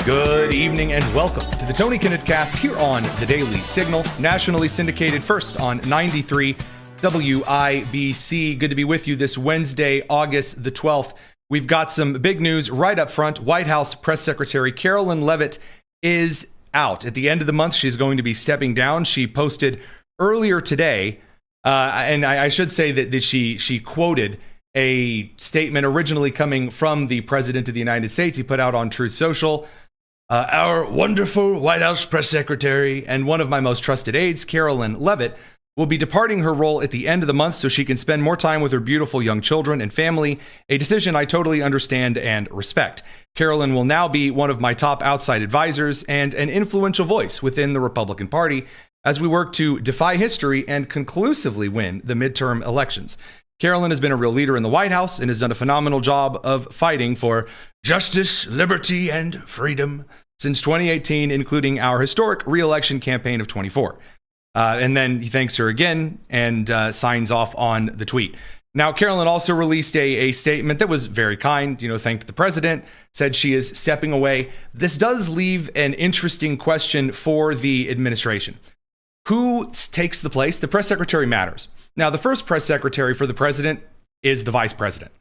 Good evening and welcome to the Tony Kinnett Cast here on the Daily Signal, nationally syndicated first on 93 WIBC. Good to be with you this Wednesday, August the 12th. We've got some big news right up front. White House Press Secretary Karoline Leavitt is out. At the end of the month, she's going to be stepping down. She posted earlier today, and I should say that she quoted a statement originally coming from the President of the United States. He put out on Truth Social, our wonderful White House press secretary and one of my most trusted aides, Karoline Leavitt, will be departing her role at the end of the month so she can spend more time with her beautiful young children and family, a decision I totally understand and respect. Karoline will now be one of my top outside advisors and an influential voice within the Republican Party as we work to defy history and conclusively win the midterm elections. Karoline has been a real leader in the White House and has done a phenomenal job of fighting for justice, liberty, and freedom since 2018, including our historic re-election campaign of 24. And then he thanks her again and signs off on the tweet. Now, Karoline also released a statement that was very kind, thanked the president, said she is stepping away. This does leave an interesting question for the administration. Who takes the place? The press secretary matters. Now, the first press secretary for the president is the vice president.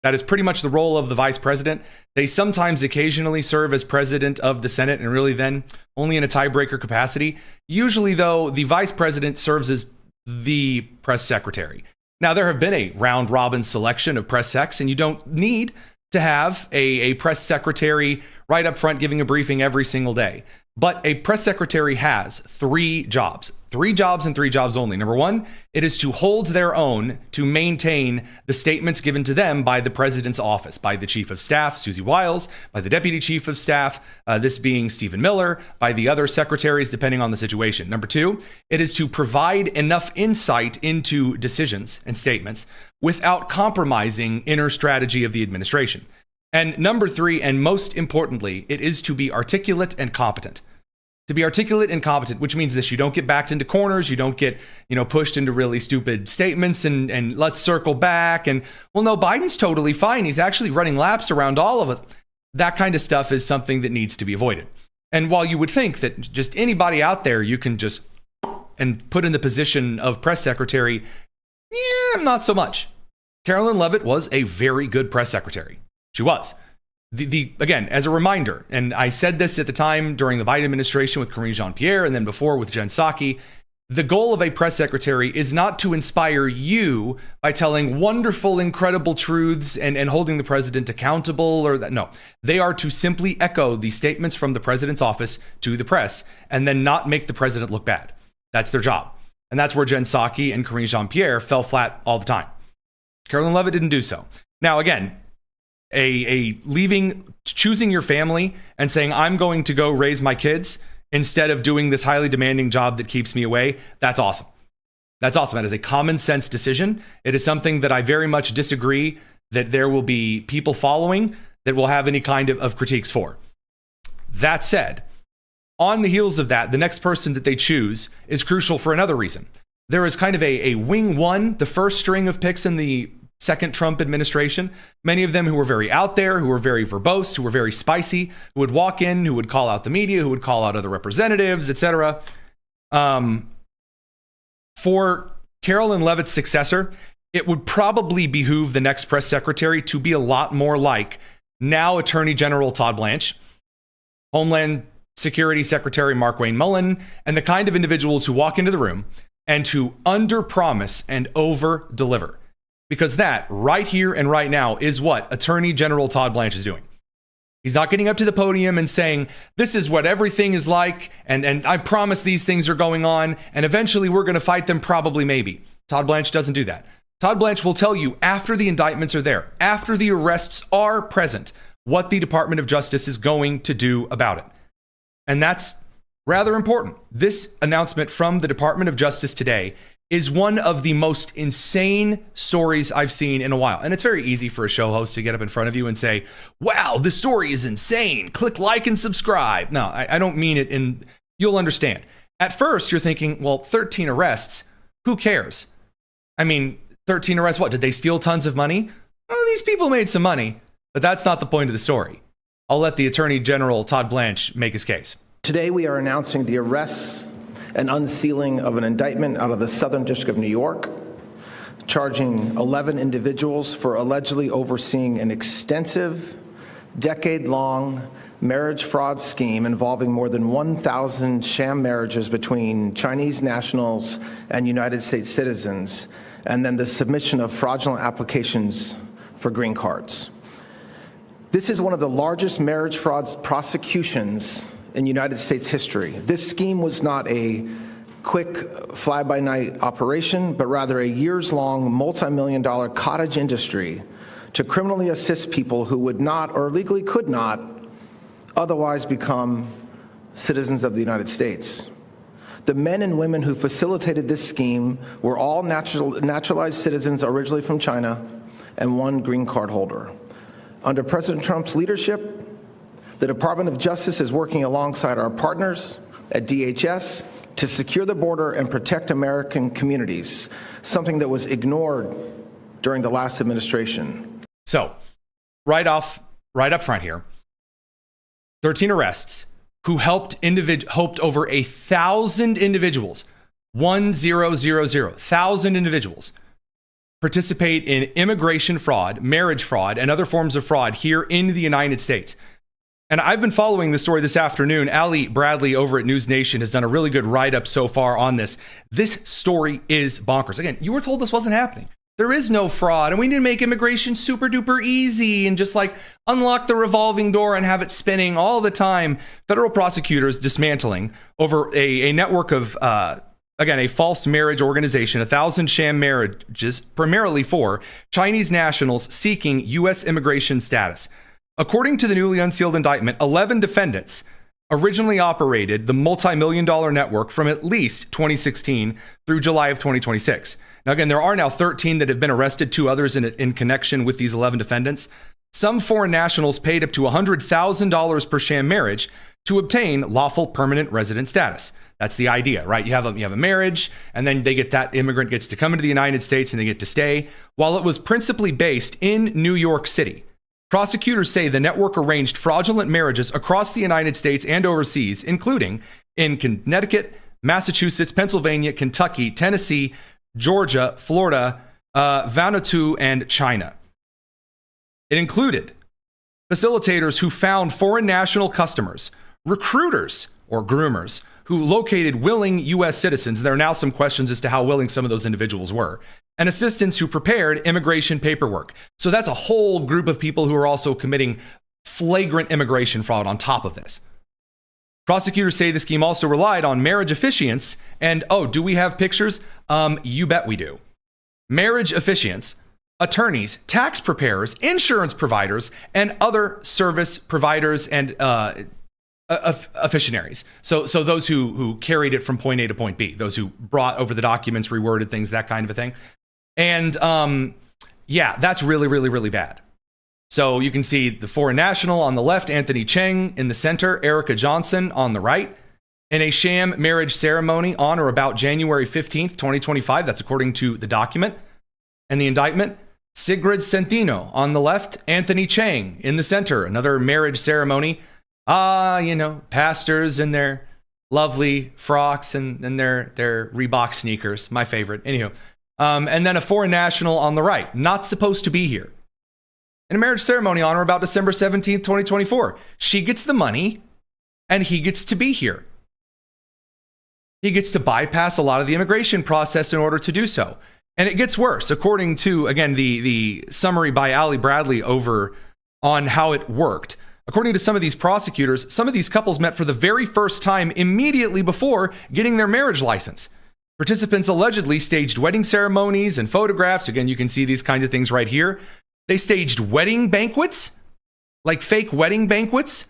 That is pretty much the role of the vice president. They sometimes occasionally serve as president of the Senate, and really then only in a tiebreaker capacity. Usually, though, the vice president serves as the press secretary. Now, there have been a round robin selection of press secs, and you don't need to have a press secretary right up front giving a briefing every single day. But a press secretary has three jobs and three jobs only. Number one, it is to hold their own, to maintain the statements given to them by the president's office, by the chief of staff, Susie Wiles, by the deputy chief of staff, this being Stephen Miller, by the other secretaries, depending on the situation. Number two, it is to provide enough insight into decisions and statements without compromising inner strategy of the administration. And number three, and most importantly, it is to be articulate and competent. To be articulate and competent, which means this: you don't get backed into corners, you don't get, pushed into really stupid statements and let's circle back and, well, no, Biden's totally fine. He's actually running laps around all of us. That kind of stuff is something that needs to be avoided. And while you would think that just anybody out there you can just and put in the position of press secretary, not so much. Karoline Leavitt was a very good press secretary. She was. Again, as a reminder, and I said this at the time during the Biden administration with Karine Jean-Pierre and then before with Jen Psaki, the goal of a press secretary is not to inspire you by telling wonderful, incredible truths and holding the president accountable or that. No, they are to simply echo the statements from the president's office to the press and then not make the president look bad. That's their job. And that's where Jen Psaki and Karine Jean-Pierre fell flat all the time. Karoline Leavitt didn't do so. Now, again, choosing your family and saying, I'm going to go raise my kids instead of doing this highly demanding job that keeps me away. That's awesome. That's awesome. That is a common sense decision. It is something that I very much disagree that there will be people following that will have any kind of critiques for. That said, on the heels of that, the next person that they choose is crucial for another reason. There is kind of a wing one, the first string of picks in the second Trump administration, many of them who were very out there, who were very verbose, who were very spicy, who would walk in, who would call out the media, who would call out other representatives, etc. For Karoline Leavitt's successor, it would probably behoove the next press secretary to be a lot more like now Attorney General Todd Blanche, Homeland Security Secretary Markwayne Mullin, and the kind of individuals who walk into the room and to under-promise and over-deliver. Because that, right here and right now, is what Attorney General Todd Blanche is doing. He's not getting up to the podium and saying, this is what everything is like, and I promise these things are going on, and eventually we're going to fight them, probably, maybe. Todd Blanche doesn't do that. Todd Blanche will tell you after the indictments are there, after the arrests are present, what the Department of Justice is going to do about it. And that's rather important. This announcement from the Department of Justice today is one of the most insane stories I've seen in a while. And it's very easy for a show host to get up in front of you and say, wow, this story is insane. Click like and subscribe. No, I don't mean it in, you'll understand. At first, you're thinking, well, 13 arrests, who cares? I mean, 13 arrests, what? Did they steal tons of money? Well, these people made some money, but that's not the point of the story. I'll let the Attorney General Todd Blanche make his case. Today we are announcing the arrests and unsealing of an indictment out of the Southern District of New York, charging 11 individuals for allegedly overseeing an extensive, decade-long marriage fraud scheme involving more than 1,000 sham marriages between Chinese nationals and United States citizens, and then the submission of fraudulent applications for green cards. This is one of the largest marriage fraud prosecutions in United States history. This scheme was not a quick fly-by-night operation, but rather a years-long, multi-million-dollar cottage industry to criminally assist people who would not or legally could not otherwise become citizens of the United States. The men and women who facilitated this scheme were all naturalized citizens originally from China and one green card holder. Under President Trump's leadership, the Department of Justice is working alongside our partners at DHS to secure the border and protect American communities, something that was ignored during the last administration. So, right up front here, 13 arrests who helped over 1,000 individuals, 1,000 individuals, participate in immigration fraud, marriage fraud, and other forms of fraud here in the United States. And I've been following this story this afternoon. Ali Bradley over at News Nation has done a really good write-up so far on this. This story is bonkers. Again, you were told this wasn't happening. There is no fraud, and we need to make immigration super duper easy and just like unlock the revolving door and have it spinning all the time. Federal prosecutors dismantling over a network of again, a false marriage organization, 1,000 sham marriages, primarily for Chinese nationals seeking U.S. immigration status. According to the newly unsealed indictment, 11 defendants originally operated the multi-million-dollar network from at least 2016 through July of 2026. Now, again, there are now 13 that have been arrested, 2 others in connection with these 11 defendants. Some foreign nationals paid up to $100,000 per sham marriage to obtain lawful permanent resident status. That's the idea, right? You have a marriage, and then that immigrant gets to come into the United States and they get to stay. While it was principally based in New York City, prosecutors say the network arranged fraudulent marriages across the United States and overseas, including in Connecticut, Massachusetts, Pennsylvania, Kentucky, Tennessee, Georgia, Florida, Vanuatu, and China. It included facilitators who found foreign national customers, recruiters or groomers who located willing U.S. citizens. There are now some questions as to how willing some of those individuals were, and assistants who prepared immigration paperwork. So that's a whole group of people who are also committing flagrant immigration fraud on top of this. Prosecutors say the scheme also relied on marriage officiants. And, do we have pictures? You bet we do. Marriage officiants, attorneys, tax preparers, insurance providers, and other service providers and officiaries. So those who carried it from point A to point B, those who brought over the documents, reworded things, that kind of a thing. And that's really, really, really bad. So you can see the foreign national on the left, Anthony Cheng in the center, Erica Johnson on the right, in a sham marriage ceremony on or about January 15th, 2025. That's according to the document and the indictment. Sigrid Centino on the left, Anthony Cheng in the center, another marriage ceremony. Pastors in their lovely frocks and their Reebok sneakers, my favorite. Anywho, and then a foreign national on the right, not supposed to be here. In a marriage ceremony on or about December 17th, 2024. She gets the money and he gets to be here. He gets to bypass a lot of the immigration process in order to do so. And it gets worse, according to, again, the summary by Ali Bradley over on how it worked. According to some of these prosecutors, some of these couples met for the very first time immediately before getting their marriage license. Participants allegedly staged wedding ceremonies and photographs. Again, you can see these kinds of things right here. They staged wedding banquets, like fake wedding banquets,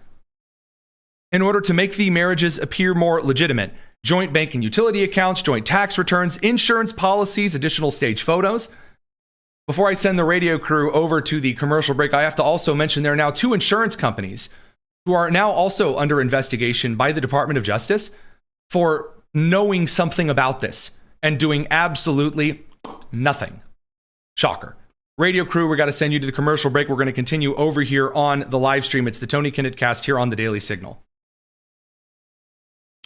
in order to make the marriages appear more legitimate. Joint bank and utility accounts, joint tax returns, insurance policies, additional stage photos. Before I send the radio crew over to the commercial break, I have to also mention there are now 2 insurance companies who are now also under investigation by the Department of Justice for knowing something about this and doing absolutely nothing. Shocker. Radio crew, we got to send you to the commercial break. We're going to continue over here on the live stream. It's the Tony Kinnett Cast here on the Daily Signal.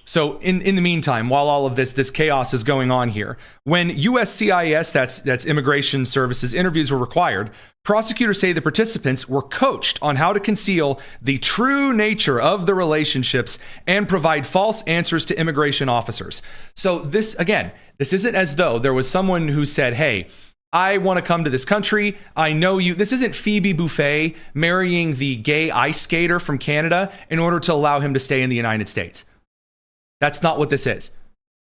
So in the meantime, while all of this chaos is going on here, when USCIS, that's Immigration Services, interviews were required, prosecutors say the participants were coached on how to conceal the true nature of the relationships and provide false answers to immigration officers. So this isn't as though there was someone who said, hey, I want to come to this country. I know you. This isn't Phoebe Buffay marrying the gay ice skater from Canada in order to allow him to stay in the United States. That's not what this is.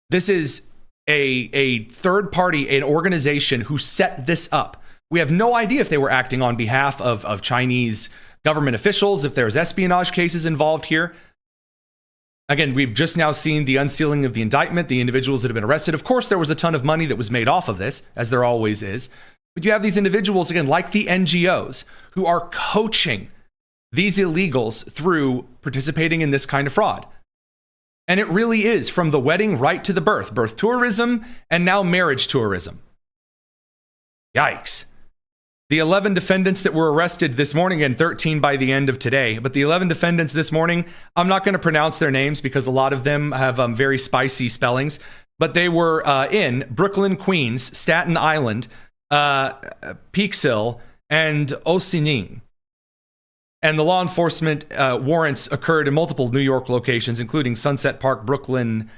This is a third party, an organization who set this up. We have no idea if they were acting on behalf of Chinese government officials, if there's espionage cases involved here. Again, we've just now seen the unsealing of the indictment, the individuals that have been arrested. Of course, there was a ton of money that was made off of this, as there always is. But you have these individuals, again, like the NGOs, who are coaching these illegals through participating in this kind of fraud. And it really is from the wedding right to the birth tourism, and now marriage tourism. Yikes. The 11 defendants that were arrested this morning, and 13 by the end of today, but the 11 defendants this morning, I'm not going to pronounce their names because a lot of them have very spicy spellings, but they were in Brooklyn, Queens, Staten Island, Peekskill, and Ossining. And the law enforcement warrants occurred in multiple New York locations, including Sunset Park, Brooklyn,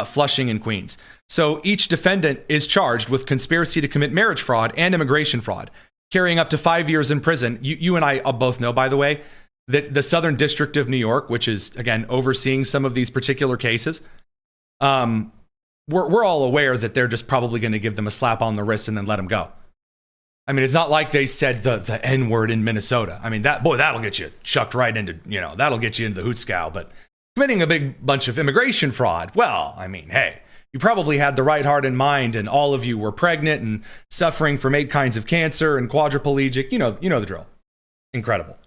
Flushing, and Queens. So each defendant is charged with conspiracy to commit marriage fraud and immigration fraud, carrying up to 5 years in prison. You and I both know, by the way, that the Southern District of New York, which is, again, overseeing some of these particular cases, we're all aware that they're just probably going to give them a slap on the wrist and then let them go. I mean, it's not like they said the N-word in Minnesota. I mean, that'll get you chucked right into, that'll get you into the hoot scow. But committing a big bunch of immigration fraud, well, I mean, hey, you probably had the right heart and mind, and all of you were pregnant and suffering from 8 kinds of cancer and quadriplegic. You know the drill. Incredible.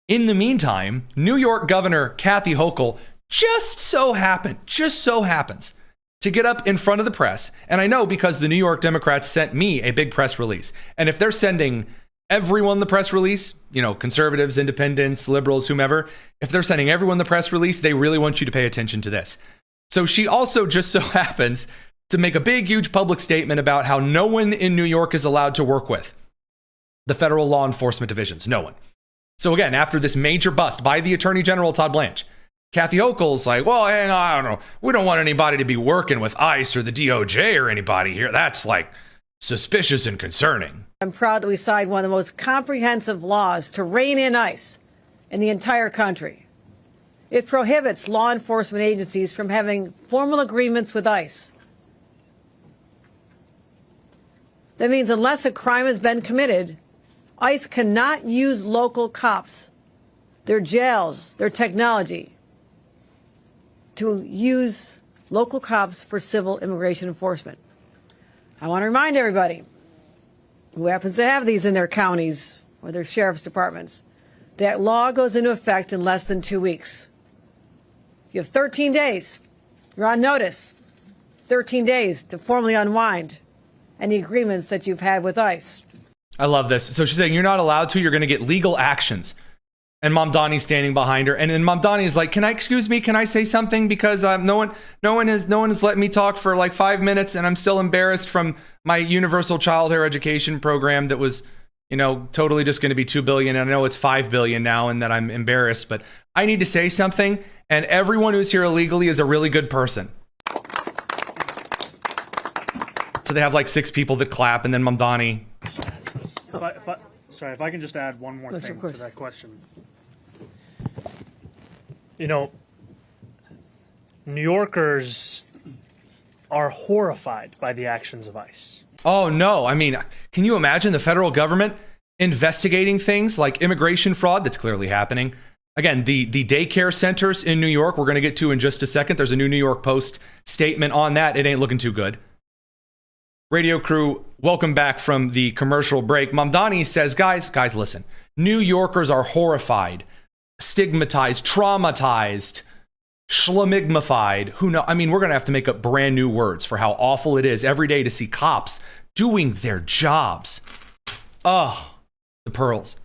In the meantime, New York Governor Kathy Hochul just so happens to get up in front of the press. And I know because the New York Democrats sent me a big press release. And if they're sending everyone the press release, conservatives, independents, liberals, whomever, if they're sending everyone the press release, they really want you to pay attention to this. So she also just so happens to make a big, huge public statement about how no one in New York is allowed to work with the federal law enforcement divisions. No one. So again, after this major bust by the Attorney General Todd Blanche, Kathy Hochul's like, well, hang on, I don't know. We don't want anybody to be working with ICE or the DOJ or anybody here. That's like suspicious and concerning. I'm proud that we signed one of the most comprehensive laws to rein in ICE in the entire country. It prohibits law enforcement agencies from having formal agreements with ICE. That means unless a crime has been committed, ICE cannot use local cops, their jails, their technology, to use local cops for civil immigration enforcement. I want to remind everybody who happens to have these in their counties or their sheriff's departments, that law goes into effect in less than 2 weeks. You have 13 days. You're on notice. 13 days to formally unwind any agreements that you've had with ICE. I love this. So she's saying you're not allowed to, you're going to get legal actions. And Mamdani's standing behind her. And then Mamdani's like, can I say something? Because no one has let me talk for like 5 minutes, and I'm still embarrassed from my universal childcare education program that was, totally just going to be $2 billion. And I know it's $5 billion now, and that I'm embarrassed, but I need to say something. And everyone who's here illegally is a really good person. So they have like 6 people that clap, and then Mamdani. If I can just add one more thing to that question. New Yorkers are horrified by the actions of ICE. Oh, no. I mean, can you imagine the federal government investigating things like immigration fraud that's clearly happening? Again, the daycare centers in New York, we're going to get to in just a second. There's a new New York Post statement on that. It ain't looking too good. Radio crew, welcome back from the commercial break. Mamdani says, guys, listen. New Yorkers are horrified, stigmatized, traumatized, schlemigmified. Who knows? I mean, we're going to have to make up brand new words for how awful it is every day to see cops doing their jobs. Oh, the pearls.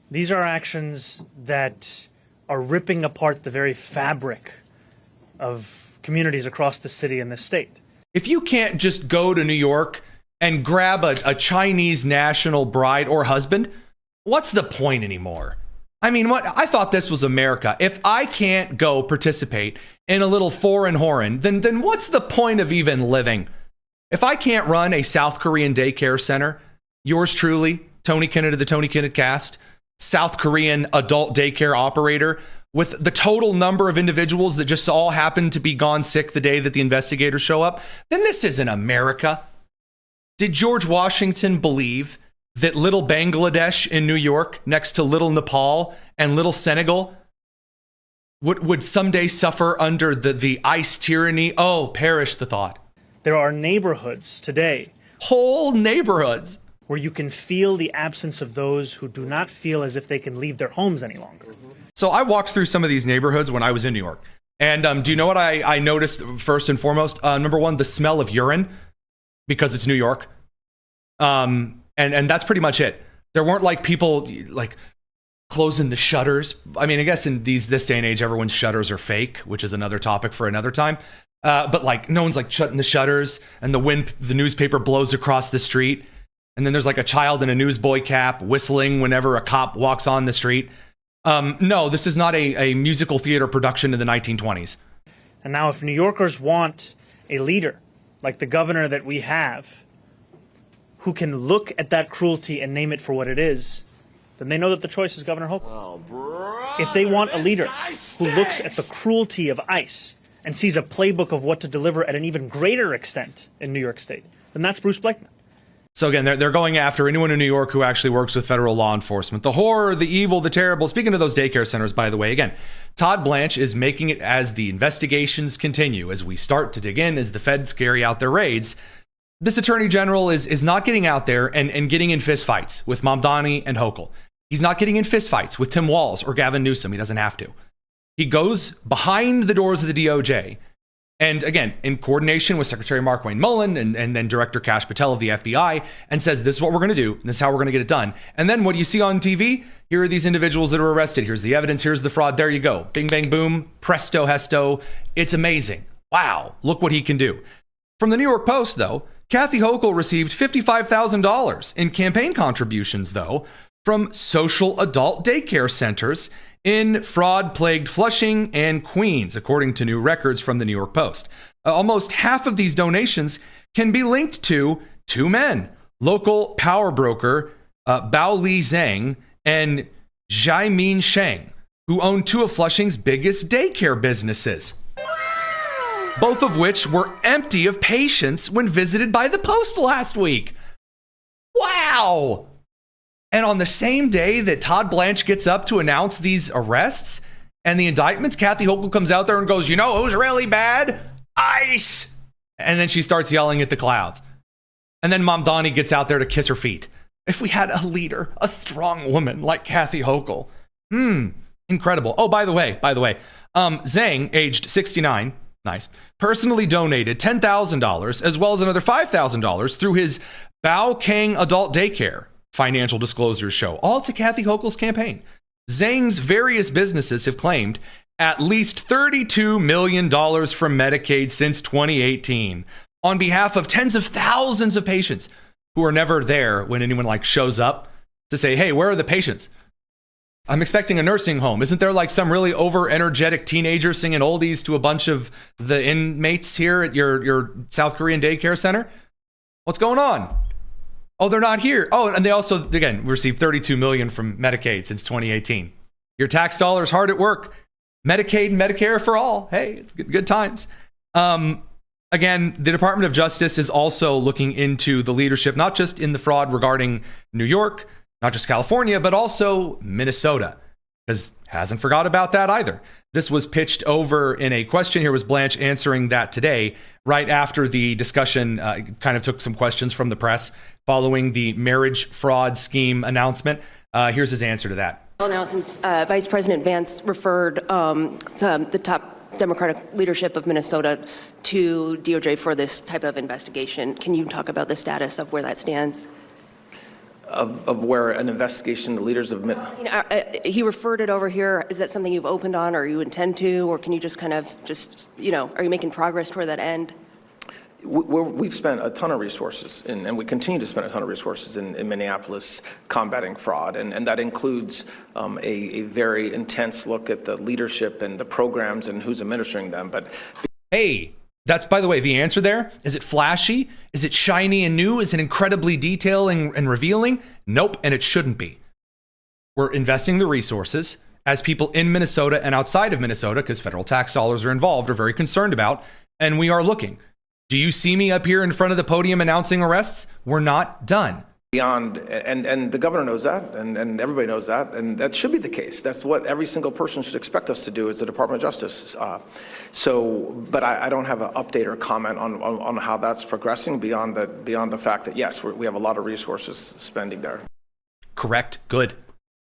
These are actions that are ripping apart the very fabric of communities across the city and the state. If you can't just go to New York and grab a Chinese national bride or husband, what's the point anymore? I mean, I thought this was America. If I can't go participate in a little foreign whoring, then what's the point of even living? If I can't run a South Korean daycare center, yours truly, Tony Kinnett of the Tony Kinnett Cast, South Korean adult daycare operator, with the total number of individuals that just all happen to be gone sick the day that the investigators show up, then this isn't America. Did George Washington believe that little Bangladesh in New York, next to little Nepal and little Senegal, would someday suffer under the ICE tyranny? Oh, perish the thought. There are neighborhoods today, whole neighborhoods, where you can feel the absence of those who do not feel as if they can leave their homes any longer. So I walked through some of these neighborhoods when I was in New York. And do you know what I noticed first and foremost? Number one, the smell of urine, because it's New York. And that's pretty much it. There weren't like people like closing the shutters. I mean, I guess in this day and age, everyone's shutters are fake, which is another topic for another time. But like no one's like shutting the shutters, and the newspaper blows across the street. And then there's like a child in a newsboy cap whistling whenever a cop walks on the street. No, this is not a musical theater production in the 1920s. And now if New Yorkers want a leader like the governor that we have, who can look at that cruelty and name it for what it is, then they know that the choice is Governor Hochul. Oh, if they want a leader who looks at the cruelty of ICE and sees a playbook of what to deliver at an even greater extent in New York State, then that's Bruce Blakeman. So again, they're going after anyone in New York who actually works with federal law enforcement. The horror, the evil, the terrible. Speaking of those daycare centers, by the way, again, Todd Blanche is making it as the investigations continue, as we start to dig in, as the feds carry out their raids. This attorney general is not getting out there and getting in fistfights with Mamdani and Hochul. He's not getting in fistfights with Tim Walz or Gavin Newsom. He doesn't have to. He goes behind the doors of the DOJ. And again, in coordination with Secretary Mark Wayne Mullen and then Director Kash Patel of the FBI, and says, this is what we're going to do, and this is how we're going to get it done. And then what do you see on TV? Here are these individuals that are arrested. Here's the evidence. Here's the fraud. There you go. Bing, bang, boom. Presto, hesto. It's amazing. Wow. Look what he can do. From the New York Post, though, Kathy Hochul received $55,000 in campaign contributions, though, from social adult daycare centers in fraud-plagued Flushing and Queens, according to new records from the New York Post. Almost half of these donations can be linked to two men, local power broker Bao Li Zhang and Jiamin Sheng, who own two of Flushing's biggest daycare businesses, both of which were empty of patients when visited by the Post last week. Wow! And on the same day that Todd Blanche gets up to announce these arrests and the indictments, Kathy Hochul comes out there and goes, you know who's really bad? ICE! And then she starts yelling at the clouds. And then Mamdani gets out there to kiss her feet. If we had a leader, a strong woman like Kathy Hochul. Incredible. Oh, by the way, Zhang, aged 69, nice, personally donated $10,000 as well as another $5,000 through his Bao Kang Adult Daycare financial disclosures show, all to Kathy Hochul's campaign. Zhang's various businesses have claimed at least $32 million from Medicaid since 2018 on behalf of tens of thousands of patients who are never there when anyone shows up to say, hey, where are the patients? I'm expecting a nursing home. Isn't there some really over-energetic teenager singing oldies to a bunch of the inmates here at your South Korean daycare center? What's going on? Oh, they're not here. Oh, and they also, again, received $32 million from Medicaid since 2018. Your tax dollars hard at work. Medicaid and Medicare for all. Hey, it's good times. Again, the Department of Justice is also looking into the leadership, not just in the fraud regarding New York, not just California, but also Minnesota, because hasn't forgot about that either. This was pitched over in a question. Here was Blanche answering that today, right after the discussion kind of took some questions from the press following the marriage fraud scheme announcement. Here's his answer to that. Well, now, since Vice President Vance referred the top Democratic leadership of Minnesota to DOJ for this type of investigation. Can you talk about the status of where that stands? Of where an investigation, the leaders of He referred it over here. Is that something you've opened on, or you intend to, or can you just kind of are you making progress toward that end? We've spent a ton of resources, and we continue to spend a ton of resources in Minneapolis combating fraud, and that includes a very intense look at the leadership and the programs and who's administering them. But hey, that's, by the way, the answer there. Is it flashy? Is it shiny and new? Is it incredibly detailed and revealing? Nope, and it shouldn't be. We're investing the resources as people in Minnesota and outside of Minnesota, because federal tax dollars are involved, are very concerned about, and we are looking. Do you see me up here in front of the podium announcing arrests? We're not done. Beyond, and the governor knows that, and everybody knows that, and that should be the case. That's what every single person should expect us to do as the Department of Justice. But I don't have an update or comment on how that's progressing beyond the fact that, yes, we have a lot of resources spending there. Correct. Good.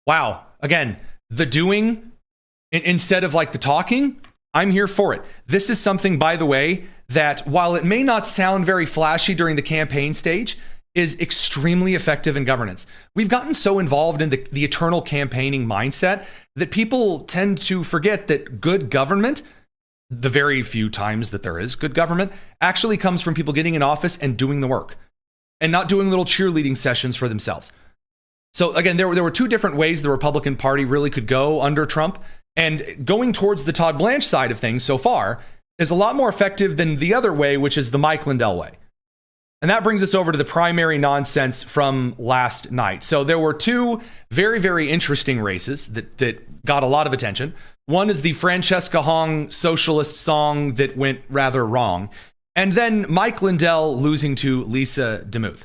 Wow. Again, the doing instead of like the talking, I'm here for it. This is something, by the way, that while it may not sound very flashy during the campaign stage, is extremely effective in governance. We've gotten so involved in the eternal campaigning mindset that people tend to forget that good government, the very few times that there is good government, actually comes from people getting in office and doing the work and not doing little cheerleading sessions for themselves. So again, there were two different ways the Republican Party really could go under Trump, and going towards the Todd Blanche side of things so far is a lot more effective than the other way, which is the Mike Lindell way. And that brings us over to the primary nonsense from last night. So there were two very, very interesting races that got a lot of attention. One is the Francesca Hong socialist song that went rather wrong. And then Mike Lindell losing to Lisa DeMuth.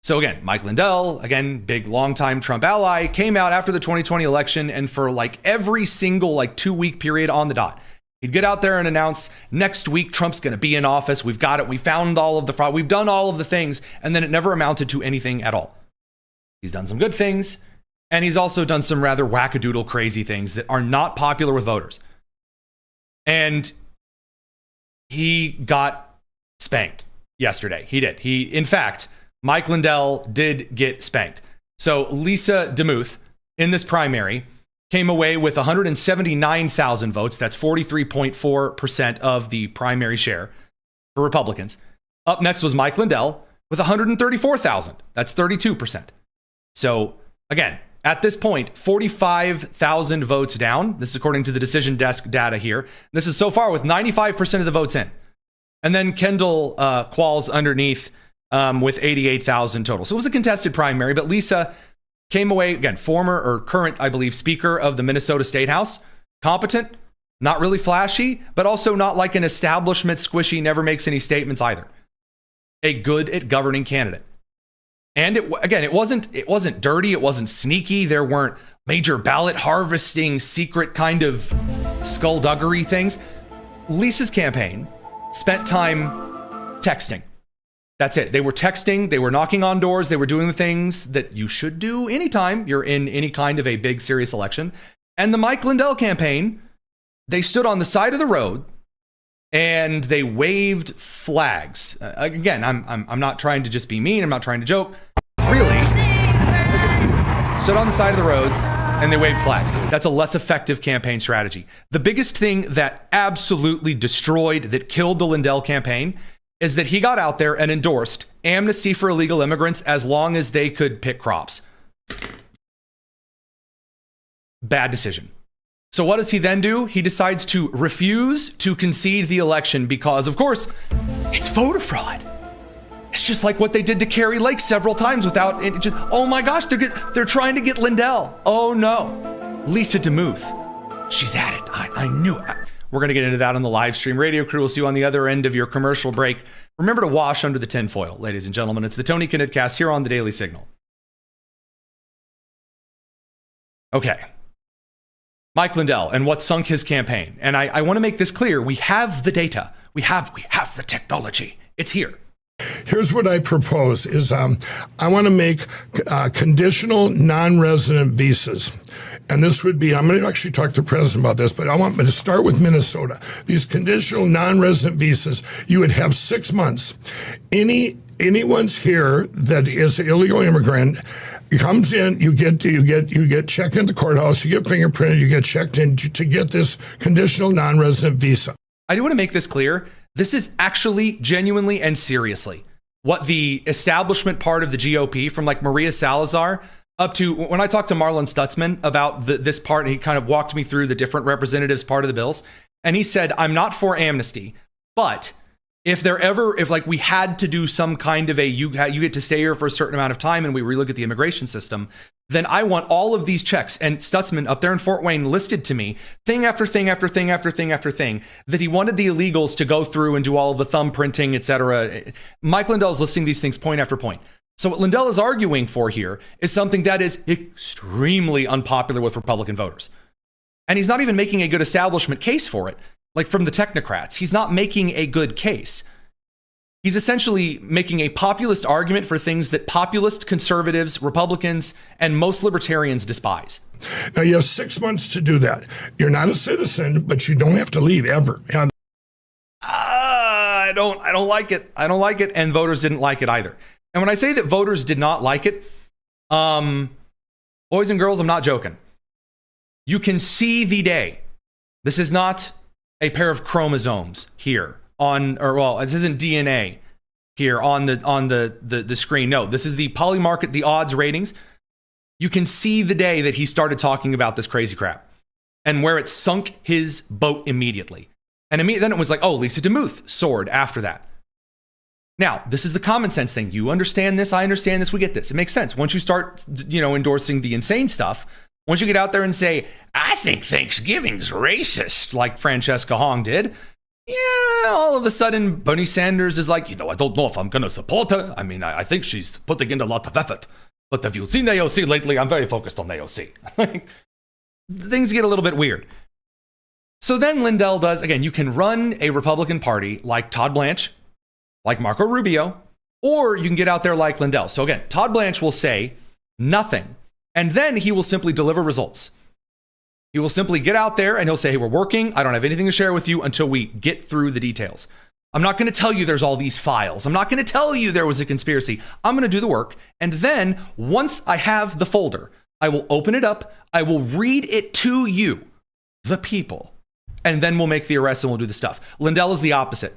So again, Mike Lindell, again, big longtime Trump ally, came out after the 2020 election, and for like every single 2-week period on the dot, he'd get out there and announce, next week, Trump's going to be in office. We've got it. We found all of the fraud. We've done all of the things. And then it never amounted to anything at all. He's done some good things. And he's also done some rather wackadoodle crazy things that are not popular with voters. And he got spanked yesterday. He did. In fact, Mike Lindell did get spanked. So Lisa DeMuth in this primary came away with 179,000 votes. That's 43.4% of the primary share for Republicans. Up next was Mike Lindell with 134,000. That's 32%. So again, at this point, 45,000 votes down. This is according to the Decision Desk data here. This is so far with 95% of the votes in. And then Kendall Qualls underneath with 88,000 total. So it was a contested primary, but Lisa came away, again, former or current, I believe, Speaker of the Minnesota State House. Competent, not really flashy, but also not like an establishment squishy, never makes any statements either. A good at governing candidate. And it wasn't dirty, it wasn't sneaky. There weren't major ballot harvesting, secret kind of skullduggery things. Lisa's campaign spent time texting. That's it. They were texting, they were knocking on doors, they were doing the things that you should do anytime you're in any kind of a big, serious election. And the Mike Lindell campaign, they stood on the side of the road and they waved flags. Again, I'm not trying to just be mean, I'm not trying to joke. Really, stood on the side of the roads and they waved flags. That's a less effective campaign strategy. The biggest thing that absolutely destroyed, that killed the Lindell campaign, is that he got out there and endorsed amnesty for illegal immigrants as long as they could pick crops. Bad decision. So what does he then do? He decides to refuse to concede the election because, of course, it's voter fraud. It's just like what they did to Carrie Lake several times without, oh my gosh, they're trying to get Lindell. Oh no. Lisa DeMuth, she's at it. I knew it. We're going to get into that on the live stream. Radio crew will see you on the other end of your commercial break. Remember to wash under the tinfoil, ladies and gentlemen. It's the Tony Kinnett Cast here on the Daily Signal. Okay. Mike Lindell and what sunk his campaign. And I want to make this clear. We have the data. We have the technology. It's here. Here's what I propose is I want to make conditional non-resident visas. and this would be, I'm going to actually talk to the president about this, but I want to start with Minnesota. These conditional non-resident visas, you would have 6 months. Anyone's here that is an illegal immigrant comes in, you get checked in the courthouse, you get fingerprinted, you get checked in to get this conditional non-resident visa. I do want to make this clear. This is actually genuinely and seriously what the establishment part of the GOP, from like Maria Salazar up to when I talked to Marlon Stutzman about this part, and he kind of walked me through the different representatives part of the bills. And he said, I'm not for amnesty, but if like we had to do some kind of you get to stay here for a certain amount of time and we relook at the immigration system, then I want all of these checks. And Stutzman up there in Fort Wayne listed to me thing after thing after thing after thing after thing that he wanted the illegals to go through and do all of the thumbprinting, etc. Mike Lindell is listing these things point after point. So what Lindell is arguing for here is something that is extremely unpopular with Republican voters. And he's not even making a good establishment case for it. Like from the technocrats, he's not making a good case. He's essentially making a populist argument for things that populist conservatives, Republicans, and most libertarians despise. Now you have 6 months to do that. You're not a citizen, but you don't have to leave ever. I don't like it. I don't like it, and voters didn't like it either. And when I say that voters did not like it, boys and girls, I'm not joking. You can see the day. This is not a pair of chromosomes here this isn't DNA here on the screen. No, this is the Polymarket, the odds ratings. You can see the day that he started talking about this crazy crap and where it sunk his boat immediately. And then it was like, oh, Lisa DeMuth soared after that. Now, this is the common sense thing. You understand this. I understand this. We get this. It makes sense. Once you start, endorsing the insane stuff, once you get out there and say, I think Thanksgiving's racist, like Francesca Hong did, yeah, all of a sudden, Bernie Sanders is like, I don't know if I'm going to support her. I mean, I think she's putting in a lot of effort. But if you've seen AOC lately, I'm very focused on AOC. Things get a little bit weird. So then Lindell does, again, you can run a Republican Party like Todd Blanche, like Marco Rubio, or you can get out there like Lindell. So again, Todd Blanche will say nothing, and then he will simply deliver results. He will simply get out there and he'll say, hey, we're working. I don't have anything to share with you until we get through the details. I'm not going to tell you there's all these files. I'm not going to tell you there was a conspiracy. I'm going to do the work. And then once I have the folder, I will open it up. I will read it to you, the people, and then we'll make the arrests and we'll do the stuff. Lindell is the opposite.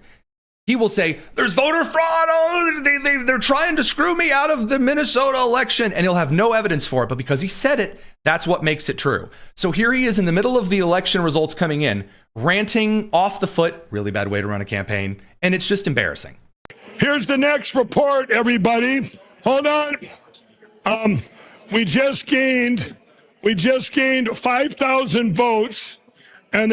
He will say, there's voter fraud. Oh, they're trying to screw me out of the Minnesota election. And he'll have no evidence for it. But because he said it, that's what makes it true. So here he is in the middle of the election results coming in, ranting off the foot. Really bad way to run a campaign. And it's just embarrassing. Here's the next report, everybody. Hold on. We just gained 5,000 votes. And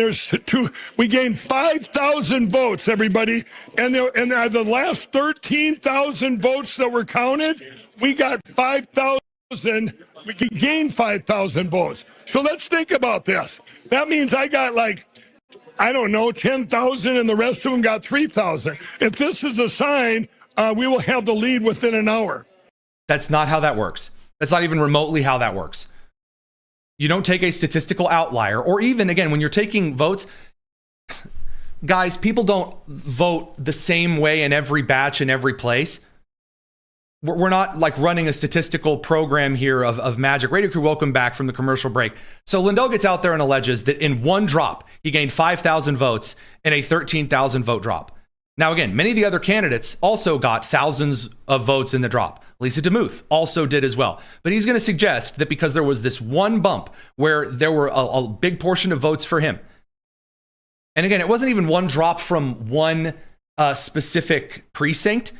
we gained 5,000 votes, everybody. And the last 13,000 votes that were counted, we got 5,000. We can gain 5,000 votes. So let's think about this. That means I got 10,000 and the rest of them got 3,000. If this is a sign, we will have the lead within an hour. That's not how that works. That's not even remotely how that works. You don't take a statistical outlier, or even, again, when you're taking votes, guys, people don't vote the same way in every batch in every place. We're not like running a statistical program here of magic. Radio Crew, welcome back from the commercial break. So Lindell gets out there and alleges that in one drop, he gained 5,000 votes in a 13,000 vote drop. Now, again, many of the other candidates also got thousands of votes in the drop. Lisa DeMuth also did as well. But he's going to suggest that because there was this one bump where there were a big portion of votes for him. And again, it wasn't even one drop from one specific precinct.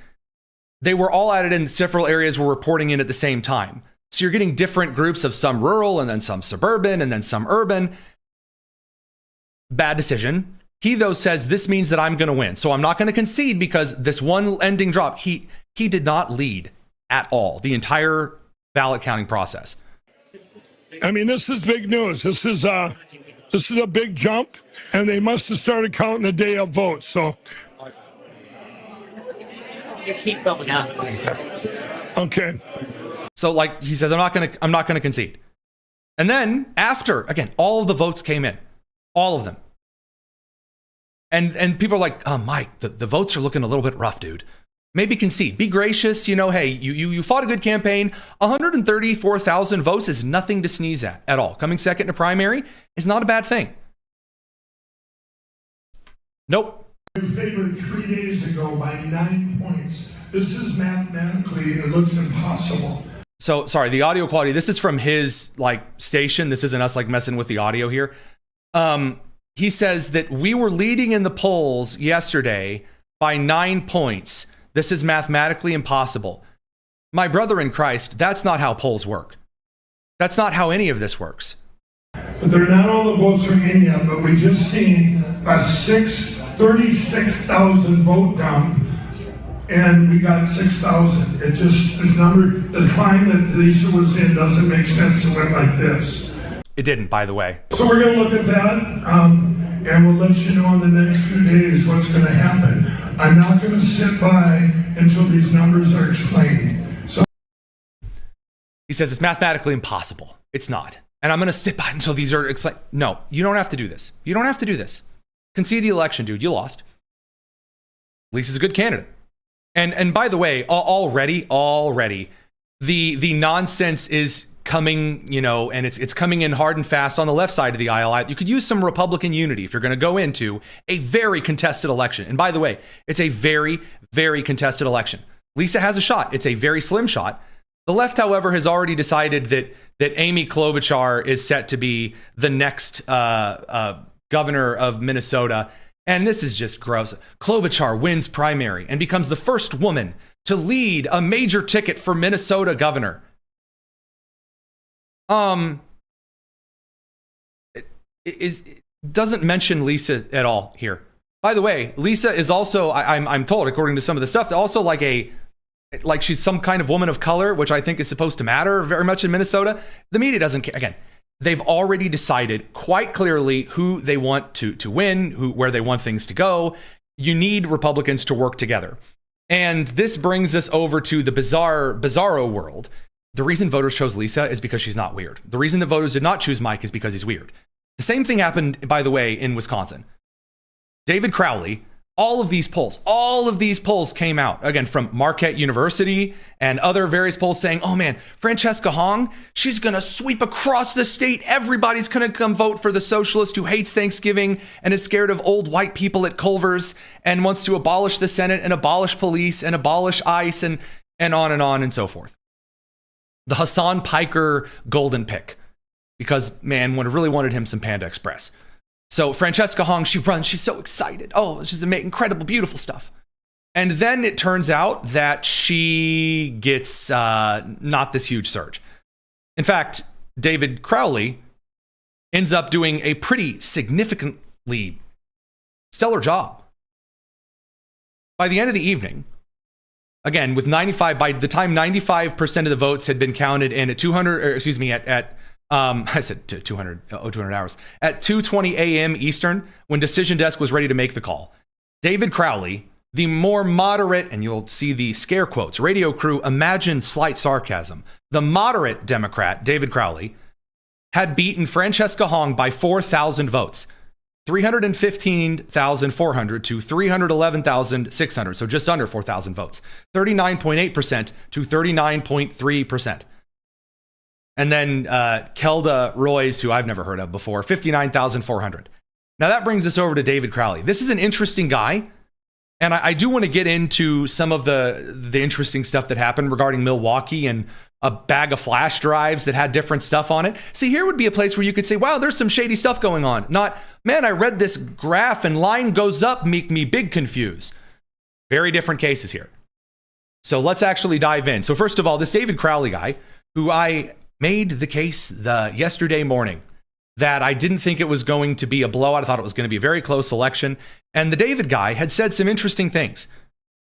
They were all added in several areas were reporting in at the same time. So you're getting different groups of some rural and then some suburban and then some urban. Bad decision. He, though, says this means that I'm going to win. So I'm not going to concede because this one ending drop, he did not lead at all the entire ballot counting process. I mean, this is big news. This is a big jump, and they must have started counting the day of votes. So you keep going up. Okay. So, like he says, I'm not going to concede. And then after, again, all of the votes came in, all of them. And people are like, oh, Mike, the votes are looking a little bit rough, dude. Maybe concede, be gracious. Hey, you fought a good campaign. 134,000 votes is nothing to sneeze at all. Coming second in a primary is not a bad thing. Nope. Favored 3 days ago by 9 points. This is mathematically, it looks impossible. So sorry, the audio quality. This is from his station. This isn't us messing with the audio here. He says that we were leading in the polls yesterday by 9 points. This is mathematically impossible. My brother in Christ, that's not how polls work. That's not how any of this works. But they're not all the votes are in yet, but we just seen a 36,000 vote dump, and we got 6,000. It just, the climb that Lisa was in doesn't make sense. It went like this. It didn't, by the way. So we're going to look at that, and we'll let you know in the next few days what's going to happen. I'm not going to sit by until these numbers are explained. So he says it's mathematically impossible. It's not. And I'm going to sit by until these are explained. No, you don't have to do this. You don't have to do this. Concede the election, dude. You lost. Lisa's a good candidate. And by the way, already, the nonsense is coming, and it's coming in hard and fast on the left side of the aisle. You could use some Republican unity if you're going to go into a very contested election. And by the way, it's a very, very contested election. Lisa has a shot. It's a very slim shot. The left, however, has already decided that Amy Klobuchar is set to be the next governor of Minnesota. And this is just gross. Klobuchar wins primary and becomes the first woman to lead a major ticket for Minnesota governor. It doesn't mention Lisa at all here. By the way, Lisa is also, I'm told, according to some of the stuff, also like she's some kind of woman of color, which I think is supposed to matter very much in Minnesota. The media doesn't care. Again, they've already decided quite clearly who they want to win, where they want things to go. You need Republicans to work together. And this brings us over to the bizarro world. The reason voters chose Lisa is because she's not weird. The reason the voters did not choose Mike is because he's weird. The same thing happened, by the way, in Wisconsin. David Crowley, all of these polls came out, again, from Marquette University and other various polls saying, oh man, Francesca Hong, she's going to sweep across the state. Everybody's going to come vote for the socialist who hates Thanksgiving and is scared of old white people at Culver's and wants to abolish the Senate and abolish police and abolish ICE and on and so forth. The Hassan Piker golden pick, because man, would have really wanted him some Panda Express. So Francesca Hong, she runs, she's so excited. Oh, she's incredible, beautiful stuff. And then it turns out that she gets not this huge surge. In fact, David Crowley ends up doing a pretty significantly stellar job. By the end of the evening, again, with 95, by the time 95% of the votes had been counted in at 200, or excuse me, I said 200 hours. At 2:20 a.m. Eastern, when Decision Desk was ready to make the call, David Crowley, the more moderate, and you'll see the scare quotes, radio crew, imagine slight sarcasm, the moderate Democrat, David Crowley, had beaten Francesca Hong by 4,000 votes. 315,400 to 311,600, so just under 4,000 votes. 39.8% to 39.3%. And then Kelda Royce, who I've never heard of before, 59,400. Now that brings us over to David Crowley. This is an interesting guy, and I do want to get into some of the interesting stuff that happened regarding Milwaukee and a bag of flash drives that had different stuff on it. See, here would be a place where you could say, wow, there's some shady stuff going on. Not, man, I read this graph and line goes up, make me big confused. Very different cases here. So let's actually dive in. So first of all, this David Crowley guy, who I made the case yesterday morning that I didn't think it was going to be a blowout. I thought it was going to be a very close election. And the David guy had said some interesting things.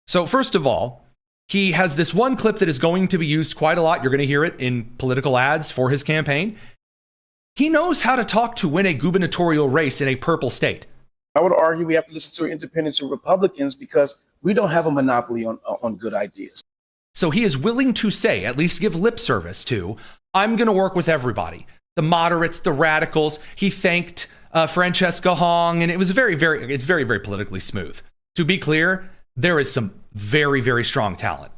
So first of all, he has this one clip that is going to be used quite a lot. You're going to hear it in political ads for his campaign. He knows how to talk to win a gubernatorial race in a purple state. I would argue we have to listen to independents and Republicans because we don't have a monopoly on good ideas. So he is willing to say, at least give lip service to, I'm going to work with everybody. the moderates, the radicals. He thanked Francesca Hong, and it was very, very politically smooth. To be clear, there is some very, very strong talent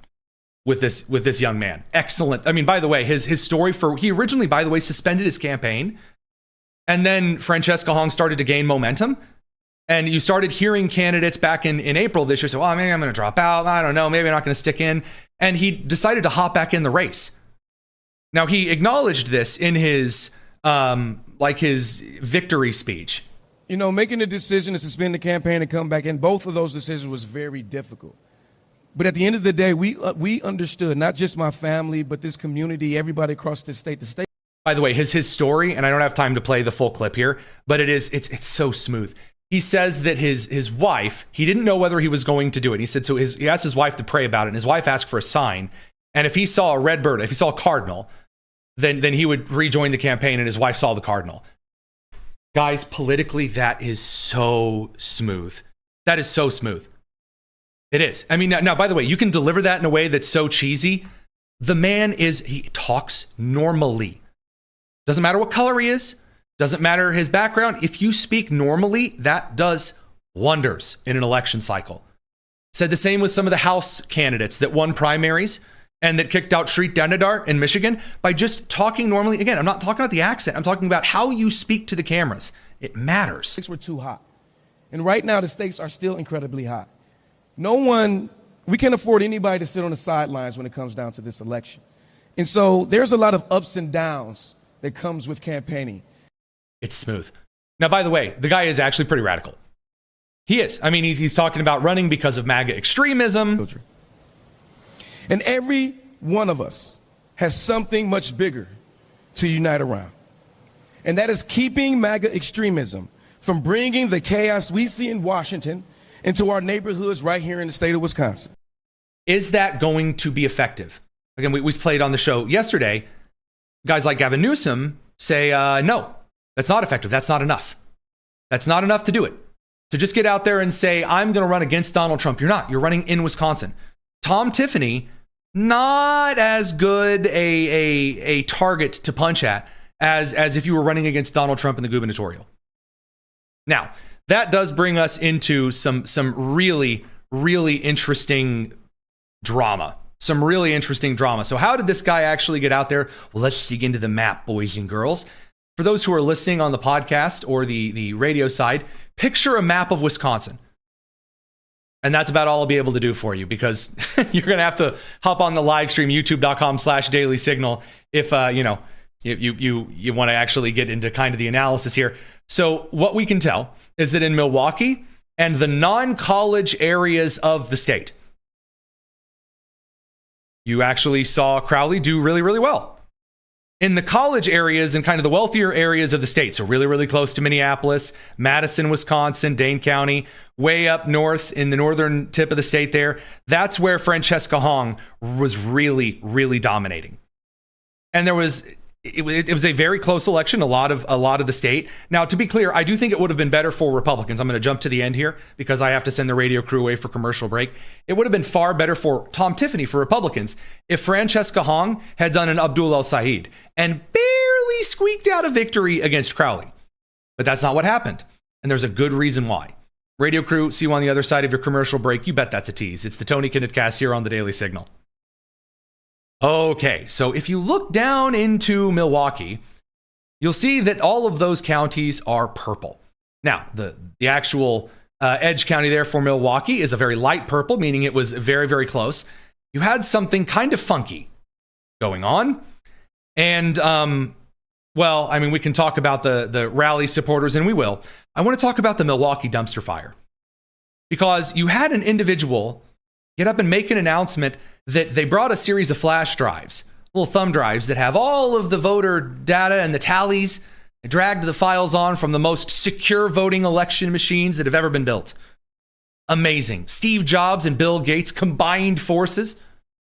with this young man. Excellent. I mean, by the way, his story he originally, by the way, suspended his campaign, and then Francesca Hong started to gain momentum. And you started hearing candidates back in April this year say, well, maybe I'm going to drop out. I don't know. Maybe I'm not going to stick in. And he decided to hop back in the race. Now, he acknowledged this in his his victory speech. You know, making the decision to suspend the campaign and come back in, both of those decisions was very difficult. But at the end of the day, we understood, not just my family, but this community, everybody across the state. By the way, his story, and I don't have time to play the full clip here, but it's so smooth. He says that his wife, he didn't know whether he was going to do it. He said, so he asked his wife to pray about it, and his wife asked for a sign. And if he saw a red bird, if he saw a cardinal, then he would rejoin the campaign, and his wife saw the cardinal. Guys, politically, that is so smooth. That is so smooth. It is. I mean, now, by the way, you can deliver that in a way that's so cheesy. The man he talks normally. Doesn't matter what color he is. Doesn't matter his background. If you speak normally, that does wonders in an election cycle. Said the same with some of the House candidates that won primaries and that kicked out Shreet Denadar in Michigan by just talking normally. Again, I'm not talking about the accent. I'm talking about how you speak to the cameras. It matters. Stakes were too hot. And right now, the stakes are still incredibly high. We can't afford anybody to sit on the sidelines when it comes down to this election. And so there's a lot of ups and downs that comes with campaigning. It's smooth. Now, by the way, the guy is actually pretty radical. He is. I mean, he's talking about running because of MAGA extremism. And every one of us has something much bigger to unite around. And that is keeping MAGA extremism from bringing the chaos we see in Washington into our neighborhoods right here in the state of Wisconsin. Is that going to be effective? Again, we played on the show yesterday. Guys like Gavin Newsom say, no, that's not effective. That's not enough. That's not enough to do it. To just get out there and say, I'm going to run against Donald Trump. You're not. You're running in Wisconsin. Tom Tiffany, not as good a target to punch at as if you were running against Donald Trump in the gubernatorial. Now, that does bring us into some really, really interesting drama. Some really interesting drama. So how did this guy actually get out there? Well, let's dig into the map, boys and girls. For those who are listening on the podcast or the radio side, picture a map of Wisconsin. And that's about all I'll be able to do for you, because you're going to have to hop on the live stream, youtube.com/Daily Signal, if you want to actually get into kind of the analysis here. So what we can tell is that in Milwaukee and the non-college areas of the state, you actually saw Crowley do really, really well. In the college areas and kind of the wealthier areas of the state, so really, really close to Minneapolis, Madison, Wisconsin, Dane County, way up north in the northern tip of the state there, that's where Francesca Hong was really, really dominating. And it was a very close election, a lot of the state. Now, to be clear, I do think it would have been better for Republicans. I'm going to jump to the end here because I have to send the radio crew away for commercial break. It would have been far better for Tom Tiffany, for Republicans, if Francesca Hong had done an Abdul El-Sayed and barely squeaked out a victory against Crowley. But that's not what happened. And there's a good reason why. Radio crew, see you on the other side of your commercial break. You bet that's a tease. It's the Tony Kinnett Cast here on the Daily Signal. Okay, so if you look down into Milwaukee, you'll see that all of those counties are purple. Now, the actual edge county there for Milwaukee is a very light purple, meaning it was very, very close. You had something kind of funky going on. And, well, I mean, we can talk about the rally supporters, and we will. I want to talk about the Milwaukee dumpster fire. Because you had an individual get up and make an announcement that they brought a series of flash drives, little thumb drives that have all of the voter data and the tallies, and dragged the files on from the most secure voting election machines that have ever been built. Amazing. Steve Jobs and Bill Gates combined forces.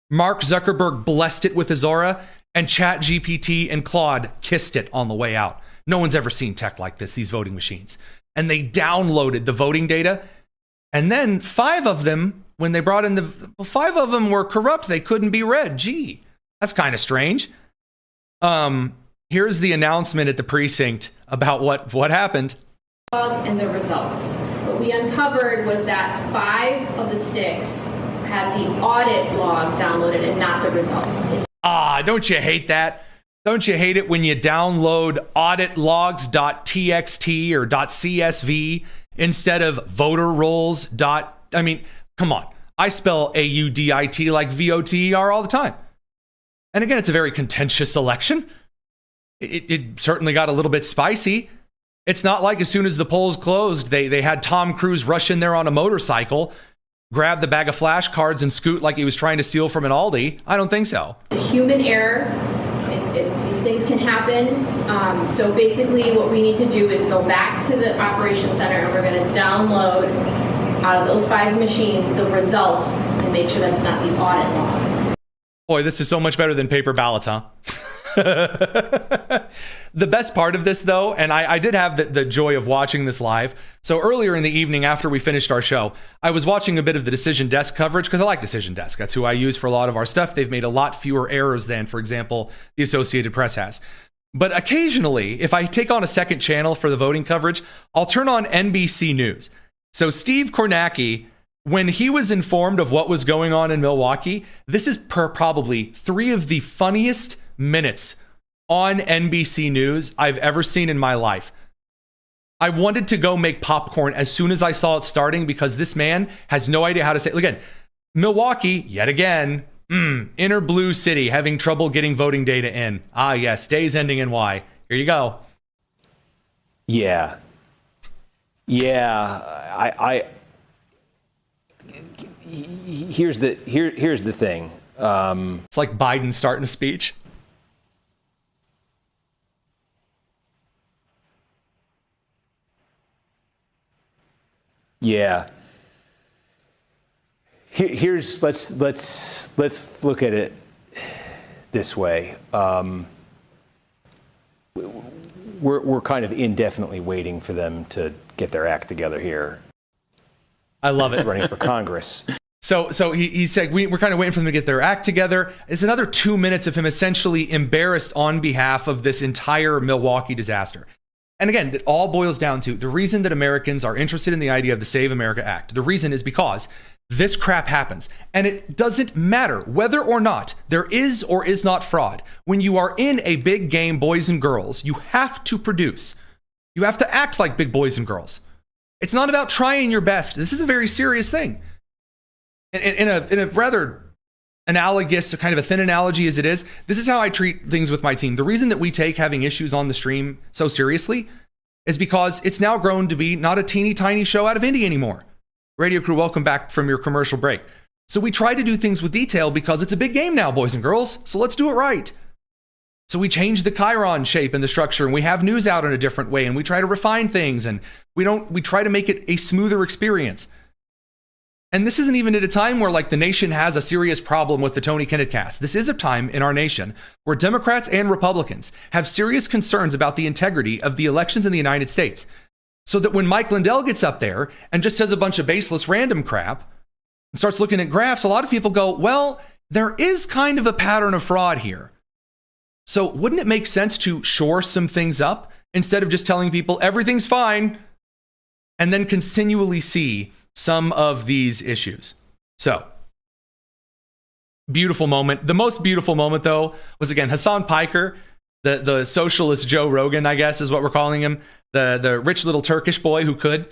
Mark Zuckerberg blessed it with his aura, and ChatGPT and Claude kissed it on the way out. No one's ever seen tech like this, these voting machines. And they downloaded the voting data, and then 5 of them, when they brought in 5 of them were corrupt. They couldn't be read. Gee, that's kind of strange. Here's the announcement at the precinct about what happened. And the results. What we uncovered was that 5 of the sticks had the audit log downloaded and not the results. Don't you hate that? Don't you hate it when you download auditlogs.txt or .csv instead of voter rolls. I mean, come on. I spell AUDIT like VOTER all the time. And again, it's a very contentious election. It certainly got a little bit spicy. It's not like as soon as the polls closed, they had Tom Cruise rush in there on a motorcycle, grab the bag of flashcards and scoot like he was trying to steal from an Aldi. I don't think so. Human error. These things can happen. So basically what we need to do is go back to the operations center and we're going to download out of those 5 machines the results and make sure that's not the audit log. Boy, this is so much better than paper ballots, huh? The best part of this, though, and I did have the joy of watching this live. So earlier in the evening after we finished our show, I was watching a bit of the Decision Desk coverage because I like Decision Desk. That's who I use for a lot of our stuff. They've made a lot fewer errors than, for example, the Associated Press has. But occasionally, if I take on a second channel for the voting coverage, I'll turn on NBC News. So Steve Kornacki, when he was informed of what was going on in Milwaukee, this is probably 3 of the funniest minutes on NBC News I've ever seen in my life. I wanted to go make popcorn as soon as I saw it starting because this man has no idea how to say it. Again, Milwaukee, yet again, inner blue city, having trouble getting voting data in. Ah, yes, days ending in Y. Here you go. Yeah. Here's the thing. It's like Biden starting a speech. Yeah. Let's look at it this way. We're kind of indefinitely waiting for them to get their act together here. I love it. Running for Congress. So he said, we're kind of waiting for them to get their act together. It's another 2 minutes of him essentially embarrassed on behalf of this entire Milwaukee disaster. And again, it all boils down to the reason that Americans are interested in the idea of the Save America Act. The reason is because this crap happens. And it doesn't matter whether or not there is or is not fraud. When you are in a big game, boys and girls, you have to produce. You have to act like big boys and girls. It's not about trying your best. This is a very serious thing. In a rather analogous, kind of a thin analogy as it is, this is how I treat things with my team. The reason that we take having issues on the stream so seriously is because it's now grown to be not a teeny tiny show out of Indy anymore. Radio crew, welcome back from your commercial break. So we try to do things with detail because it's a big game now, boys and girls. So let's do it right. So we change the chyron shape and the structure, and we have news out in a different way, and we try to refine things, and we try to make it a smoother experience. And this isn't even at a time where like the nation has a serious problem with the Tony Kinnett Cast. This is a time in our nation where Democrats and Republicans have serious concerns about the integrity of the elections in the United States. So that when Mike Lindell gets up there and just says a bunch of baseless random crap and starts looking at graphs, a lot of people go, well, there is kind of a pattern of fraud here. So wouldn't it make sense to shore some things up instead of just telling people everything's fine and then continually see some of these issues? So, beautiful moment. The most beautiful moment, though, was, again, Hassan Piker, the socialist Joe Rogan, I guess is what we're calling him, the rich little Turkish boy who could.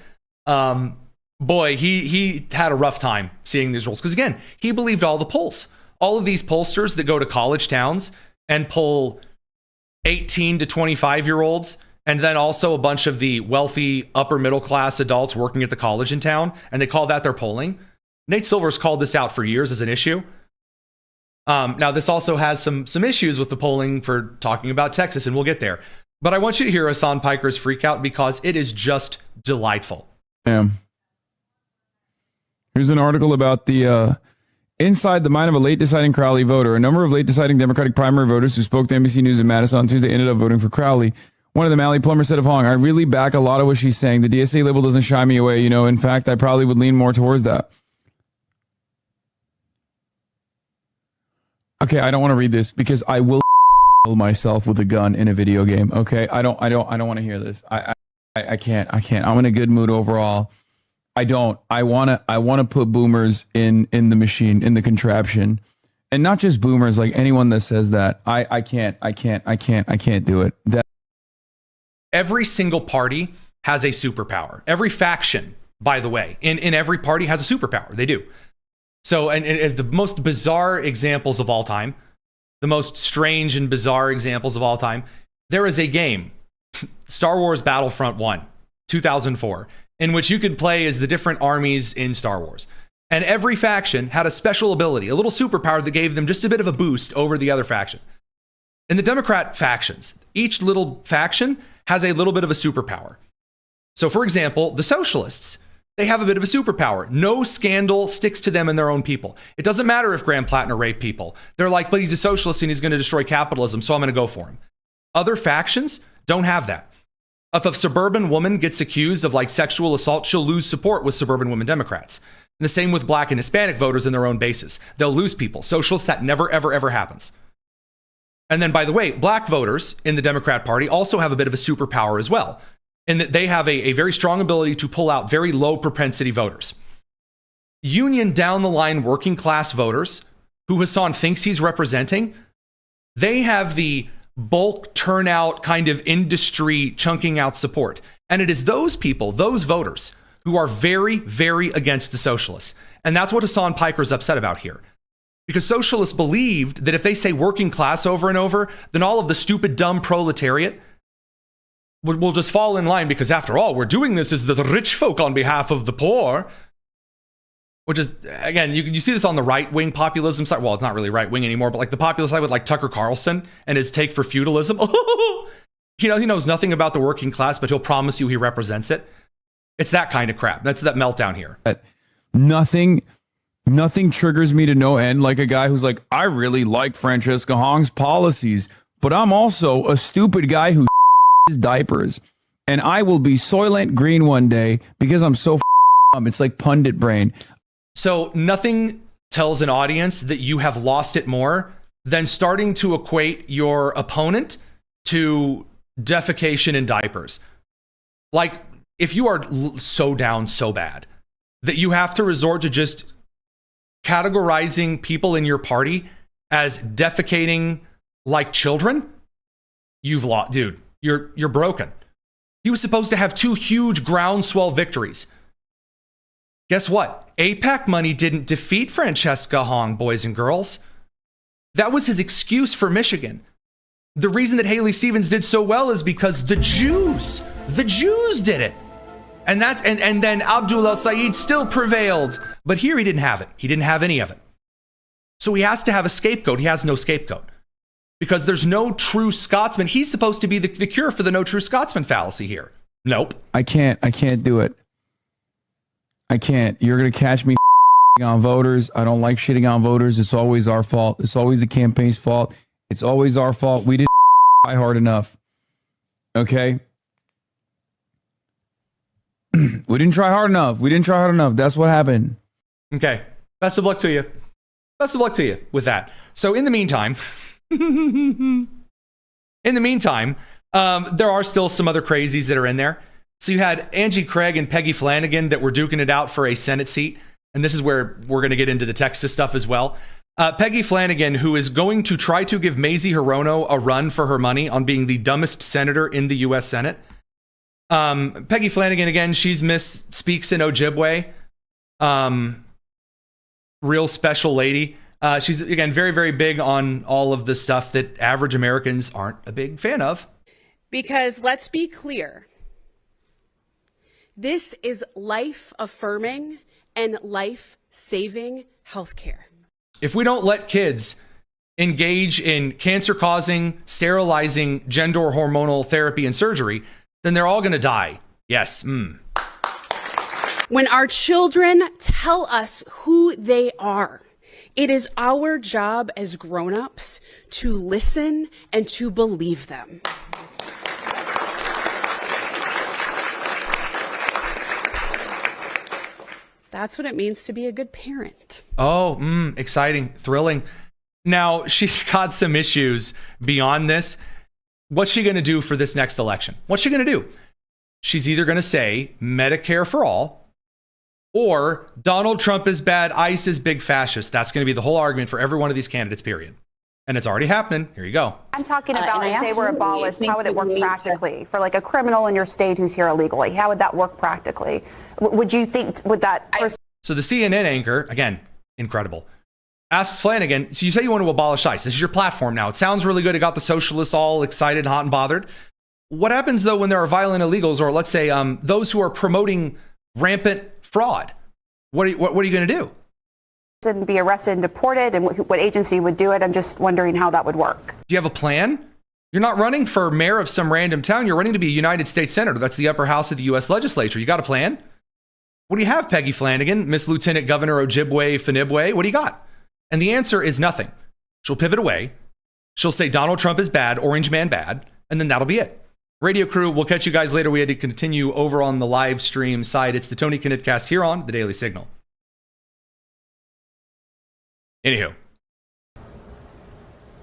Boy, he had a rough time seeing these rules. Because, again, he believed all the polls. All of these pollsters that go to college towns and poll 18 to 25-year-olds, and then also a bunch of the wealthy upper middle class adults working at the college in town, and they call that their polling. Nate Silver's called this out for years as an issue. Now, this also has some issues with the polling for talking about Texas, and we'll get there. But I want you to hear Hassan Piker's freak out because it is just delightful. Here's an article about the inside the mind of a late deciding Crowley voter. A number of late deciding Democratic primary voters who spoke to NBC News in Madison on Tuesday ended up voting for Crowley. One of them, Allie Plummer, said of Hong, I really back a lot of what she's saying. The DSA label doesn't shy me away. In fact, I probably would lean more towards that. Okay, I don't want to read this because I will kill myself with a gun in a video game. Okay, I don't want to hear this. I can't. I'm in a good mood overall. I want to put boomers in the machine, in the contraption, and not just boomers. Like anyone that says that, I can't do it. That every single party has a superpower. Every faction, by the way, in every party has a superpower. They do. So, and the most bizarre examples of all time, the most strange and bizarre examples of all time, there is a game, Star Wars Battlefront 1, 2004, in which you could play as the different armies in Star Wars. And every faction had a special ability, a little superpower that gave them just a bit of a boost over the other faction. In the Democrat factions, each little faction has a little bit of a superpower. So, for example, the socialists, they have a bit of a superpower. No scandal sticks to them and their own people. It doesn't matter if Graham Plattner raped people. They're like, but he's a socialist and he's going to destroy capitalism, so I'm going to go for him. Other factions don't have that. If a suburban woman gets accused of like sexual assault, she'll lose support with suburban women Democrats. And the same with Black and Hispanic voters in their own bases. They'll lose people. Socialists, that never, ever, ever happens. And then, by the way, Black voters in the Democrat Party also have a bit of a superpower as well, in that they have a very strong ability to pull out very low propensity voters. Union down the line working class voters who Hassan thinks he's representing, they have the bulk turnout kind of industry chunking out support. And it is those people, those voters, who are very, very against the socialists. And that's what Hassan Piker's upset about here. Because socialists believed that if they say working class over and over, then all of the stupid, dumb proletariat will just fall in line, because after all, we're doing this as the rich folk on behalf of the poor. Which is, again, you see this on the right-wing populism side. Well, it's not really right-wing anymore, but like the populist side with like Tucker Carlson and his take for feudalism. He knows nothing about the working class, but he'll promise you he represents it. It's that kind of crap. That's that meltdown here. nothing triggers me to no end like a guy who's like, I really like Francesca Hong's policies, but I'm also a stupid guy who his diapers, and I will be Soylent Green one day because I'm so dumb. It's like pundit brain. So nothing tells an audience that you have lost it more than starting to equate your opponent to defecation in diapers. Like, if you are so down so bad that you have to resort to just categorizing people in your party as defecating like children, you've lost, dude. You're broken. He was supposed to have 2 huge groundswell victories. Guess what? AIPAC money didn't defeat Francesca Hong, boys and girls. That was his excuse for Michigan. The reason that Haley Stevens did so well is because the Jews did it. And then Abdullah Saeed still prevailed. But here he didn't have it. He didn't have any of it. So he has to have a scapegoat. He has no scapegoat. Because there's no true Scotsman. He's supposed to be the cure for the no true Scotsman fallacy here. Nope. I can't do it. I can't. You're going to catch me on voters. I don't like shitting on voters. It's always our fault. It's always the campaign's fault. It's always our fault. We didn't try hard enough. Okay? We didn't try hard enough. That's what happened. Okay. Best of luck to you. Best of luck to you with that. So in the meantime, there are still some other crazies that are in there. So you had Angie Craig and Peggy Flanagan that were duking it out for a Senate seat. And this is where we're going to get into the Texas stuff as well. Peggy Flanagan, who is going to try to give Mazie Hirono a run for her money on being the dumbest senator in the U.S. Senate. Peggy Flanagan, again, she's Miss Speaks in Ojibwe. Real special lady. She's, again, very, very big on all of the stuff that average Americans aren't a big fan of. Because let's be clear. This is life-affirming and life-saving healthcare. If we don't let kids engage in cancer-causing, sterilizing, gender hormonal therapy and surgery, then they're all going to die. Yes. When our children tell us who they are, it is our job as grown-ups to listen and to believe them. That's what it means to be a good parent. Oh, exciting, thrilling. Now, she's got some issues beyond this. What's she going to do for this next election? What's she going to do? She's either going to say Medicare for all, or Donald Trump is bad, ICE is big fascist. That's going to be the whole argument for every one of these candidates, period. And it's already happening. Here you go. I'm talking about if they were abolished, how would it work practically? For like a criminal in your state who's here illegally, how would that work practically? Would you think, would that person... So the CNN anchor, again, incredible, asks Flanagan, so you say you want to abolish ICE. This is your platform now. It sounds really good. It got the socialists all excited, hot and bothered. What happens, though, when there are violent illegals, or let's say those who are promoting rampant fraud? What are you going to do? And be arrested and deported, and what agency would do it? I'm just wondering how that would work. Do you have a plan? You're not running for mayor of some random town. You're running to be a United States Senator. That's the upper house of the U.S. legislature. You got a plan? What do you have, Peggy Flanagan, Miss Lieutenant Governor Ojibwe Finibwe? What do you got? And the answer is nothing. She'll pivot away. She'll say Donald Trump is bad, Orange Man bad, and then that'll be it. Radio crew, we'll catch you guys later. We had to continue over on the live stream side. It's the Tony Kinnett Cast here on the Daily Signal. Anywho.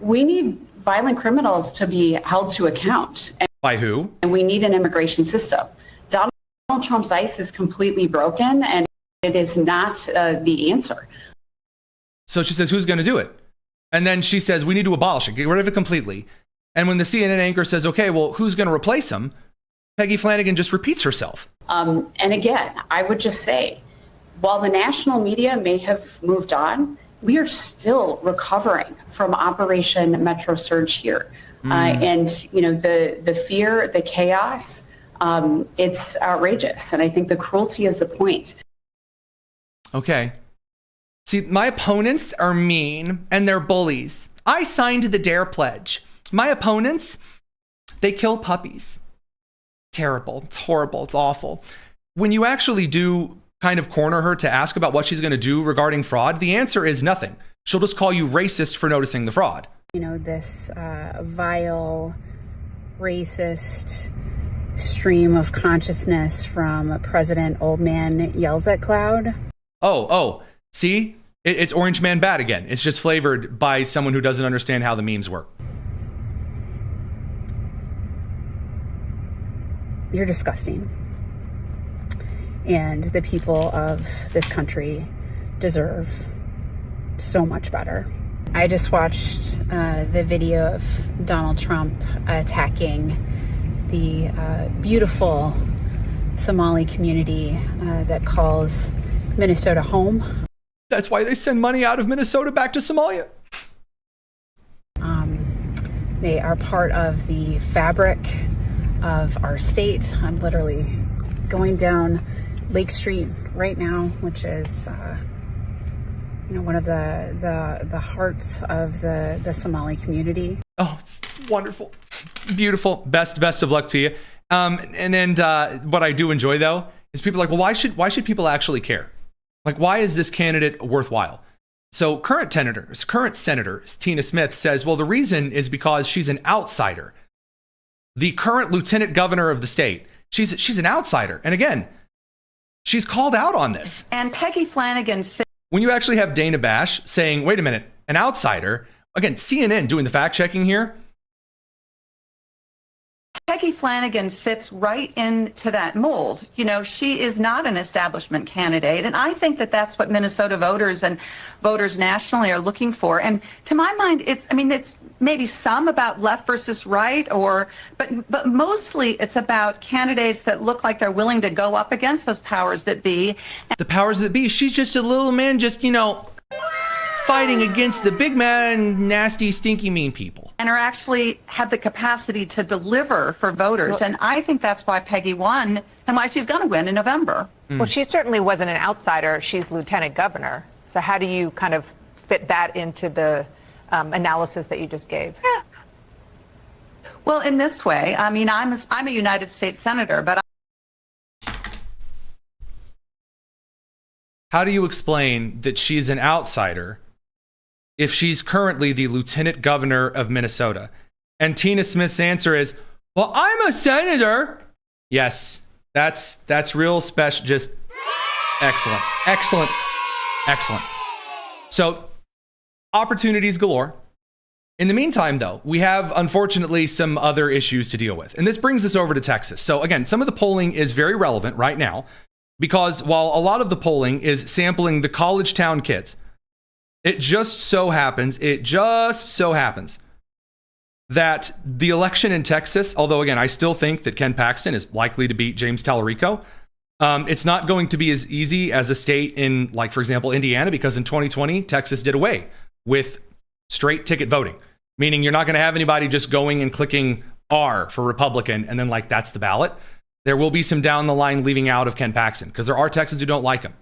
We need violent criminals to be held to account. By who? And we need an immigration system. Donald Trump's ICE is completely broken, and it is not the answer. So she says, who's going to do it? And then she says, we need to abolish it, get rid of it completely. And when the CNN anchor says, okay, well, who's going to replace him? Peggy Flanagan just repeats herself. And again, I would just say, while the national media may have moved on, we are still recovering from Operation Metro Surge here. And, you know, the fear, the chaos, it's outrageous. And I think the cruelty is the point. Okay. See, my opponents are mean and they're bullies. I signed the DARE pledge. My opponents, they kill puppies. Terrible. It's horrible. It's awful. When you actually do kind of corner her to ask about what she's going to do regarding fraud, the answer is nothing. She'll just call you racist for noticing the fraud. You know, this vile, racist stream of consciousness from President Old Man Yells at Cloud. Oh, see? It's Orange Man bad again. It's just flavored by someone who doesn't understand how the memes work. You're disgusting. And the people of this country deserve so much better. I just watched the video of Donald Trump attacking the beautiful Somali community that calls Minnesota home. That's why they send money out of Minnesota back to Somalia. They are part of the fabric of our state. I'm literally going down Lake Street right now, which is one of the hearts of the Somali community. Oh, it's wonderful, beautiful. Best of luck to you. And what I do enjoy though is people are like, well, why should people actually care? Like, why is this candidate worthwhile? So current senator Tina Smith says, well, the reason is because she's an outsider. The current lieutenant governor of the state, she's an outsider, and again, she's called out on this. And Peggy Flanagan. When you actually have Dana Bash saying, wait a minute, an outsider, again, CNN doing the fact checking here. Peggy Flanagan fits right into that mold. You know, she is not an establishment candidate. And I think that that's what Minnesota voters and voters nationally are looking for. And to my mind, it's maybe some about left versus right, but mostly it's about candidates that look like they're willing to go up against those powers that be. The powers that be. She's just a little man, just, fighting against the big man, nasty, stinky, mean people. And are actually have the capacity to deliver for voters. And I think that's why Peggy won and why she's going to win in November. Well, she certainly wasn't an outsider. She's lieutenant governor. So how do you kind of fit that into the analysis that you just gave? Yeah. Well, in this way, I mean, I'm a United States senator, but how do you explain that she's an outsider if she's currently the lieutenant governor of Minnesota? And Tina Smith's answer is, well, I'm a senator. Yes, that's real special. Just excellent. So opportunities galore. In the meantime, though, we have, unfortunately, some other issues to deal with. And this brings us over to Texas. So again, some of the polling is very relevant right now because while a lot of the polling is sampling the college town kids, it just so happens that the election in Texas, although again, I still think that Ken Paxton is likely to beat James Tallarico, it's not going to be as easy as a state in, like, for example, Indiana, because in 2020, Texas did away with straight ticket voting, meaning you're not going to have anybody just going and clicking R for Republican and then like that's the ballot. There will be some down the line leaving out of Ken Paxton because there are Texans who don't like him.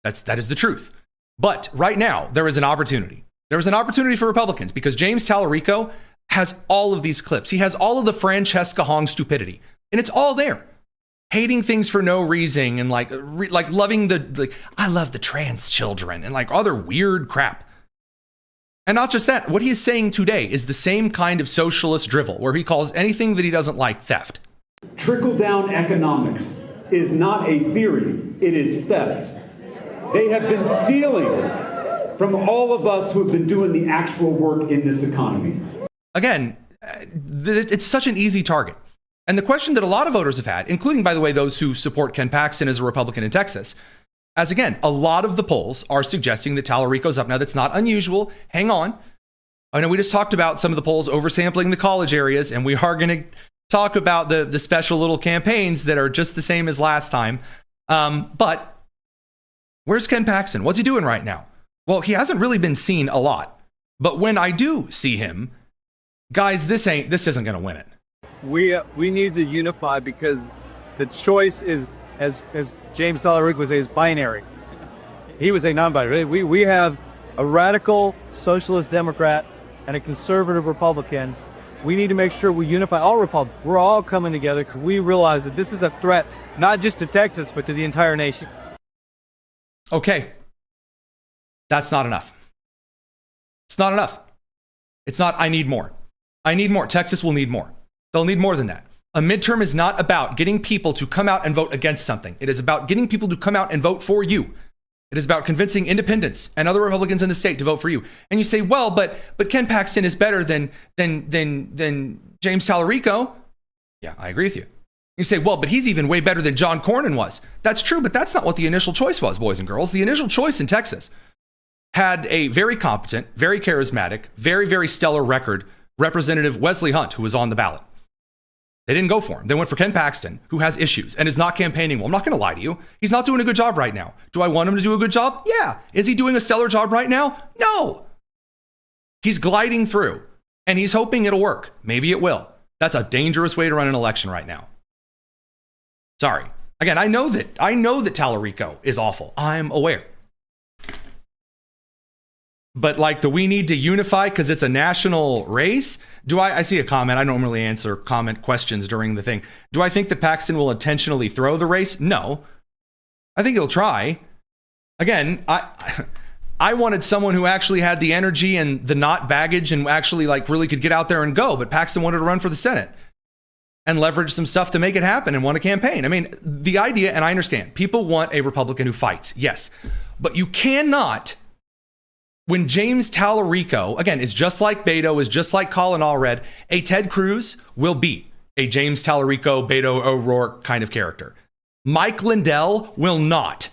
That is the truth. But right now, there is an opportunity. There is an opportunity for Republicans because James Tallarico has all of these clips. He has all of the Francesca Hong stupidity, and it's all there. Hating things for no reason and like loving I love the trans children and like other weird crap. And not just that, what he is saying today is the same kind of socialist drivel where he calls anything that he doesn't like theft. Trickle-down economics is not a theory, it is theft. They have been stealing from all of us who have been doing the actual work in this economy. Again, it's such an easy target. And the question that a lot of voters have had, including, by the way, those who support Ken Paxton as a Republican in Texas, as again, a lot of the polls are suggesting that Tallarico's up. Now, that's not unusual. Hang on. I know we just talked about some of the polls oversampling the college areas, and we are going to talk about the special little campaigns that are just the same as last time. But where's Ken Paxton? What's he doing right now? Well, he hasn't really been seen a lot. But when I do see him, guys, this isn't going to win it. We need to unify because the choice is, as James Tallarico would say, is binary. He would say non-binary. We have a radical socialist Democrat and a conservative Republican. We need to make sure we unify all Republicans. We're all coming together because we realize that this is a threat, not just to Texas, but to the entire nation. Okay. That's not enough. It's not enough. It's not, I need more. I need more. Texas will need more. They'll need more than that. A midterm is not about getting people to come out and vote against something. It is about getting people to come out and vote for you. It is about convincing independents and other Republicans in the state to vote for you. And you say, well, but Ken Paxton is better than James Tallarico. Yeah, I agree with you. You say, well, but he's even way better than John Cornyn was. That's true, but that's not what the initial choice was, boys and girls. The initial choice in Texas had a very competent, very charismatic, very, very stellar record, Representative Wesley Hunt, who was on the ballot. They didn't go for him. They went for Ken Paxton, who has issues and is not campaigning well. I'm not going to lie to you. He's not doing a good job right now. Do I want him to do a good job? Yeah. Is he doing a stellar job right now? No. He's gliding through, and he's hoping it'll work. Maybe it will. That's a dangerous way to run an election right now. Sorry. Again, I know that Tallarico is awful. I'm aware. But like, do we need to unify because it's a national race? I see a comment. I don't really answer comment questions during the thing. Do I think that Paxton will intentionally throw the race? No. I think he'll try. Again, I wanted someone who actually had the energy and the not baggage and actually like really could get out there and go. But Paxton wanted to run for the Senate and leverage some stuff to make it happen and want a campaign. I mean, the idea, and I understand, people want a Republican who fights. Yes. But you cannot... When James Tallarico, again, is just like Beto, is just like Colin Allred, a Ted Cruz will beat a James Tallarico, Beto O'Rourke kind of character. Mike Lindell will not.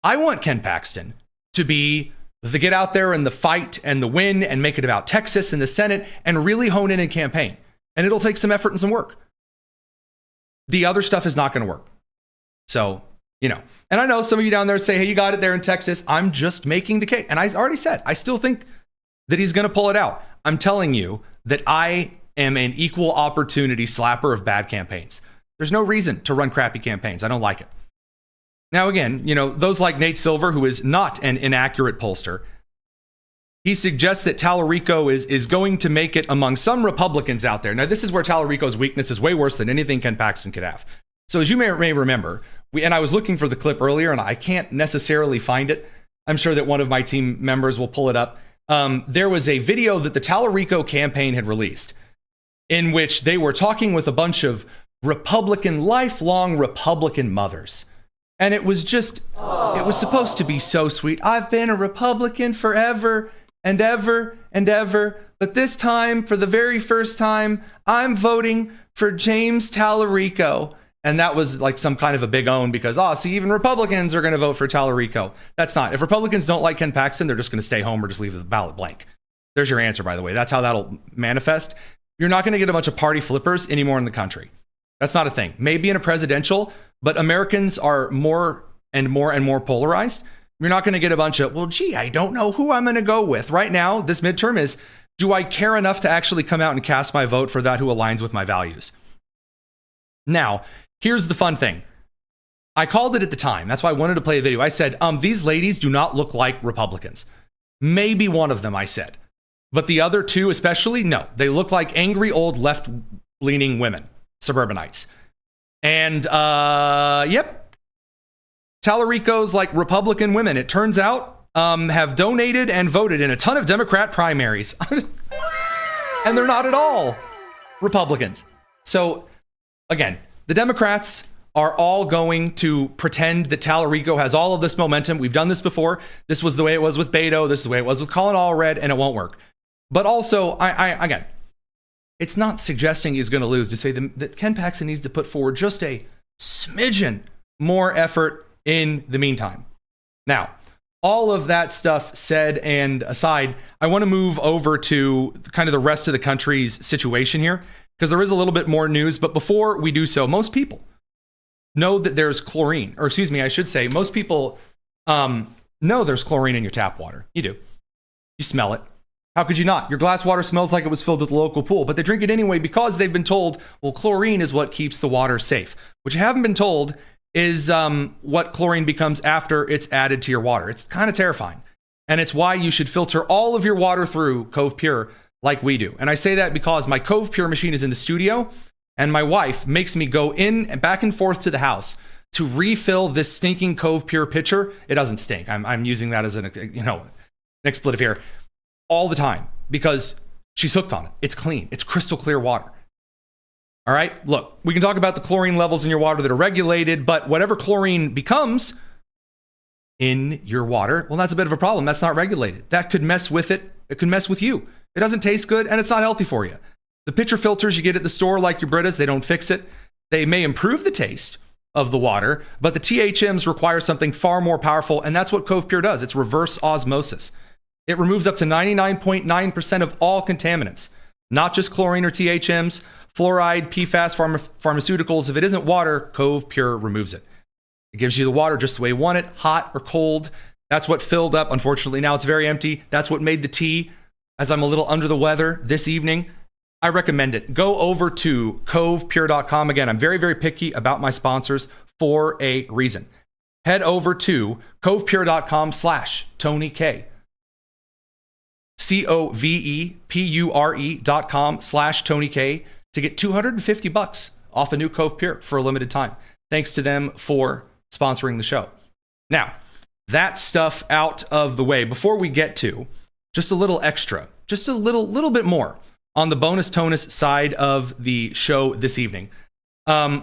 I want Ken Paxton to be the get out there and the fight and the win and make it about Texas and the Senate and really hone in and campaign. And it'll take some effort and some work. The other stuff is not going to work. So... and I know some of you down there say, hey, you got it there in Texas. I'm just making the case. And I already said, I still think that he's going to pull it out. I'm telling you that I am an equal opportunity slapper of bad campaigns. There's no reason to run crappy campaigns. I don't like it. Now, again, those like Nate Silver, who is not an inaccurate pollster, he suggests that Tallarico is going to make it among some Republicans out there. Now, this is where Tallarico's weakness is way worse than anything Ken Paxton could have. So as you may remember, and I was looking for the clip earlier, and I can't necessarily find it. I'm sure that one of my team members will pull it up. There was a video that the Tallarico campaign had released in which they were talking with a bunch of lifelong Republican mothers. And it was just, it was supposed to be so sweet. I've been a Republican forever. and ever and ever. But this time, for the very first time, I'm voting for James Tallarico. And that was like some kind of a big own because, see, even Republicans are going to vote for Tallarico. That's not. If Republicans don't like Ken Paxton, they're just going to stay home or just leave the ballot blank. There's your answer, by the way. That's how that'll manifest. You're not going to get a bunch of party flippers anymore in the country. That's not a thing. Maybe in a presidential, but Americans are more and more and more polarized. You're not going to get a bunch of, I don't know who I'm going to go with. Right now, this midterm is, do I care enough to actually come out and cast my vote for that who aligns with my values? Now, here's the fun thing. I called it at the time. That's why I wanted to play a video. I said, these ladies do not look like Republicans. Maybe one of them, I said. But the other two especially, no. They look like angry old left-leaning women, suburbanites. And, yep. Tallarico's like Republican women, it turns out, have donated and voted in a ton of Democrat primaries. And they're not at all Republicans. So, again, the Democrats are all going to pretend that Tallarico has all of this momentum. We've done this before. This was the way it was with Beto. This is the way it was with Colin Allred, and it won't work. But also, again, it's not suggesting he's going to lose to say that Ken Paxton needs to put forward just a smidgen more effort in the meantime. Now, all of that stuff said and aside, I want to move over to kind of the rest of the country's situation here, because there is a little bit more news. But before we do so, most people know that there's chlorine, or excuse me, I should say, most people know there's chlorine in your tap water. You do. You smell it. How could you not? Your glass water smells like it was filled at the local pool, but they drink it anyway because they've been told, well, chlorine is what keeps the water safe. What you haven't been told is what chlorine becomes after it's added to your water. It's kind of terrifying. And it's why you should filter all of your water through Cove Pure like we do. And I say that because my Cove Pure machine is in the studio, and my wife makes me go in and back and forth to the house to refill this stinking Cove Pure pitcher. It doesn't stink. I'm using that as an expletive here. All the time, because she's hooked on it. It's clean. It's crystal clear water. All right, look, we can talk about the chlorine levels in your water that are regulated, but whatever chlorine becomes in your water, well, that's a bit of a problem. That's not regulated. That could mess with it. It could mess with you. It doesn't taste good, and it's not healthy for you. The pitcher filters you get at the store, like your Britas, they don't fix it. They may improve the taste of the water, but the THMs require something far more powerful, and that's what Cove Pure does. It's reverse osmosis. It removes up to 99.9% of all contaminants, not just chlorine or THMs, fluoride, PFAS, pharmaceuticals. If it isn't water, Cove Pure removes it. It gives you the water just the way you want it, hot or cold. That's what filled up. Unfortunately, now it's very empty. That's what made the tea, as I'm a little under the weather this evening. I recommend it. Go over to covepure.com. Again, I'm very, very picky about my sponsors for a reason. Head over to covepure.com/TonyK. covepure.com/TonyK to get $250 off a new Cove Pure for a limited time. Thanks to them for sponsoring the show. Now, that stuff out of the way, before we get to just a little extra, just a little bit more on the bonus tonus side of the show this evening. I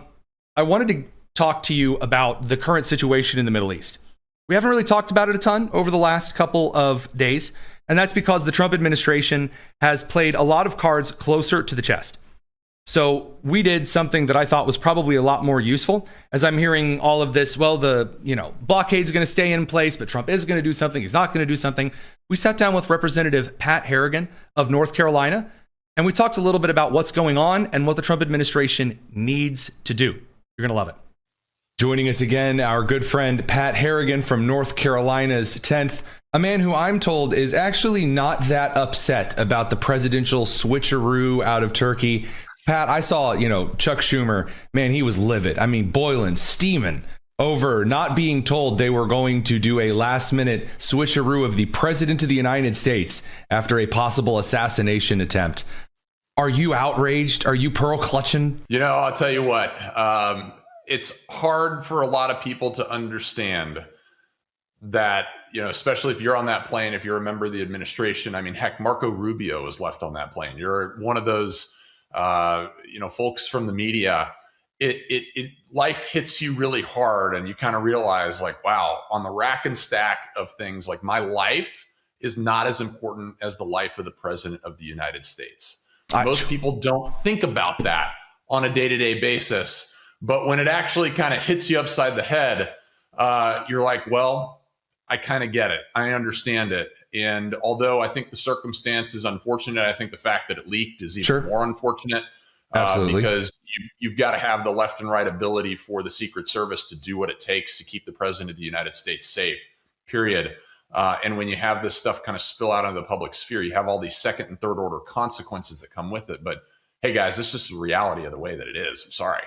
wanted to talk to you about the current situation in the Middle East. We haven't really talked about it a ton over the last couple of days. And that's because the Trump administration has played a lot of cards closer to the chest. So we did something that I thought was probably a lot more useful. As I'm hearing all of this, well, the blockade's going to stay in place, but Trump is going to do something. He's not going to do something. We sat down with Representative Pat Harrigan of North Carolina, and we talked a little bit about what's going on and what the Trump administration needs to do. You're going to love it. Joining us again, our good friend Pat Harrigan from North Carolina's 10th, a man who I'm told is actually not that upset about the presidential switcheroo out of Turkey. Pat, I saw, Chuck Schumer, man, he was livid. I mean, boiling, steaming over not being told they were going to do a last minute switcheroo of the president of the United States after a possible assassination attempt. Are you outraged? Are you pearl clutching? I'll tell you what. It's hard for a lot of people to understand that, especially if you're on that plane, if you're a member of the administration. I mean, heck, Marco Rubio was left on that plane. You're one of those, folks from the media. Life hits you really hard, and you kind of realize, like, wow, on the rack and stack of things, like, my life is not as important as the life of the president of the United States. Most people don't think about that on a day-to-day basis, but when it actually kind of hits you upside the head, you're like, well, I kind of get it. I understand it. And although I think the circumstance is unfortunate, I think the fact that it leaked is even more unfortunate. Absolutely. Because you've got to have the left and right ability for the Secret Service to do what it takes to keep the president of the United States safe, period. And when you have this stuff kind of spill out into the public sphere, you have all these second and third order consequences that come with it. But hey, guys, this is just the reality of the way that it is. I'm sorry.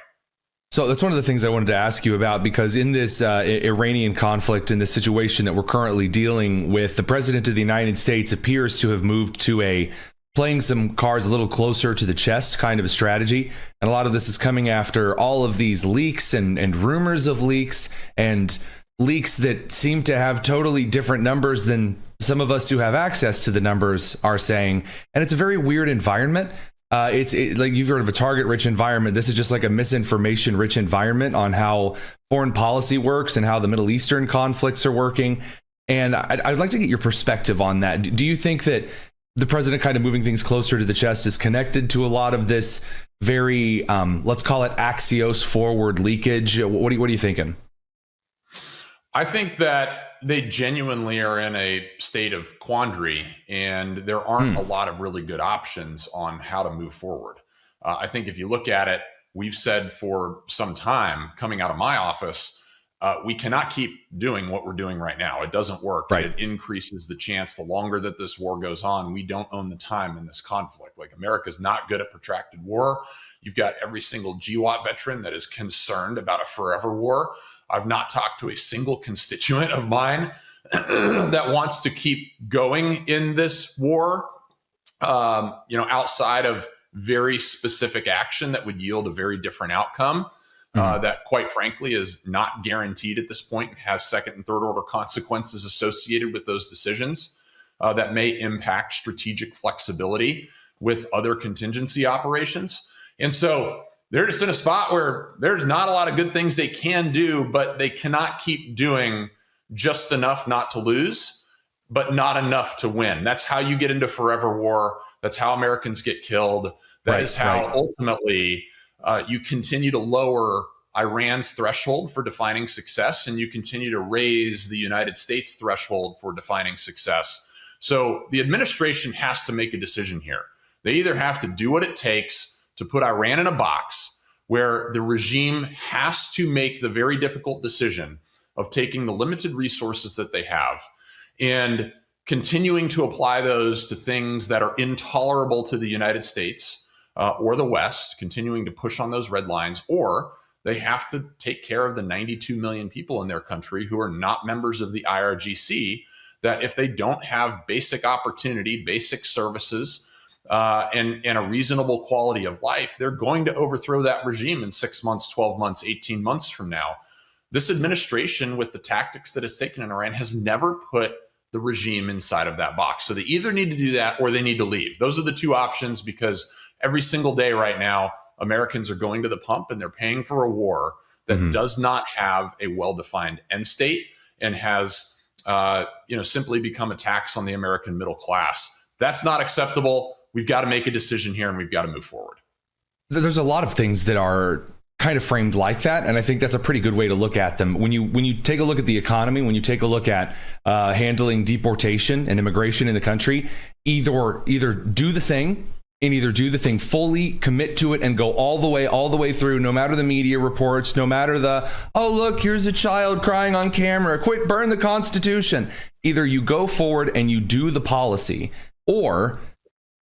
So that's one of the things I wanted to ask you about, because in this Iranian conflict, in this situation that we're currently dealing with, the president of the United States appears to have moved to playing some cards a little closer to the chest kind of a strategy. And a lot of this is coming after all of these leaks and rumors of leaks and leaks that seem to have totally different numbers than some of us who have access to the numbers are saying. And it's a very weird environment. It's like you've heard of a target-rich environment. This is just like a misinformation-rich environment on how foreign policy works and how the Middle Eastern conflicts are working. And I'd like to get your perspective on that. Do you think that the president kind of moving things closer to the chest is connected to a lot of this very, let's call it Axios forward leakage? What are you thinking? I think that they genuinely are in a state of quandary, and there aren't a lot of really good options on how to move forward. I think if you look at it, we've said for some time coming out of my office, we cannot keep doing what we're doing right now. It doesn't work. Right. It increases the chance the longer that this war goes on, we don't own the time in this conflict. Like, America's not good at protracted war. You've got every single GWAT veteran that is concerned about a forever war. I've not talked to a single constituent of mine that wants to keep going in this war, outside of very specific action that would yield a very different outcome. That, quite frankly, is not guaranteed at this point and has second and third order consequences associated with those decisions that may impact strategic flexibility with other contingency operations. And so they're just in a spot where there's not a lot of good things they can do, but they cannot keep doing just enough not to lose, but not enough to win. That's how you get into forever war. That's how Americans get killed. That is how ultimately you continue to lower Iran's threshold for defining success, and you continue to raise the United States threshold for defining success. So the administration has to make a decision here. They either have to do what it takes to put Iran in a box where the regime has to make the very difficult decision of taking the limited resources that they have and continuing to apply those to things that are intolerable to the United States or the West, continuing to push on those red lines, or they have to take care of the 92 million people in their country who are not members of the IRGC, that if they don't have basic opportunity, basic services, and a reasonable quality of life, they're going to overthrow that regime in 6 months, 12 months, 18 months from now. This administration, with the tactics that it's taken in Iran, has never put the regime inside of that box. So they either need to do that or they need to leave. Those are the two options, because every single day right now, Americans are going to the pump and they're paying for a war that does not have a well-defined end state and has, simply become a tax on the American middle class. That's not acceptable. We've got to make a decision here and we've got to move forward. There's a lot of things that are kind of framed like that, and I think that's a pretty good way to look at them. When you take a look at the economy, when you take a look at handling deportation and immigration in the country, either do the thing and either do the thing fully, commit to it, and go all the way through, no matter the media reports, no matter the, oh, look, here's a child crying on camera, quick, burn the Constitution. Either you go forward and you do the policy, or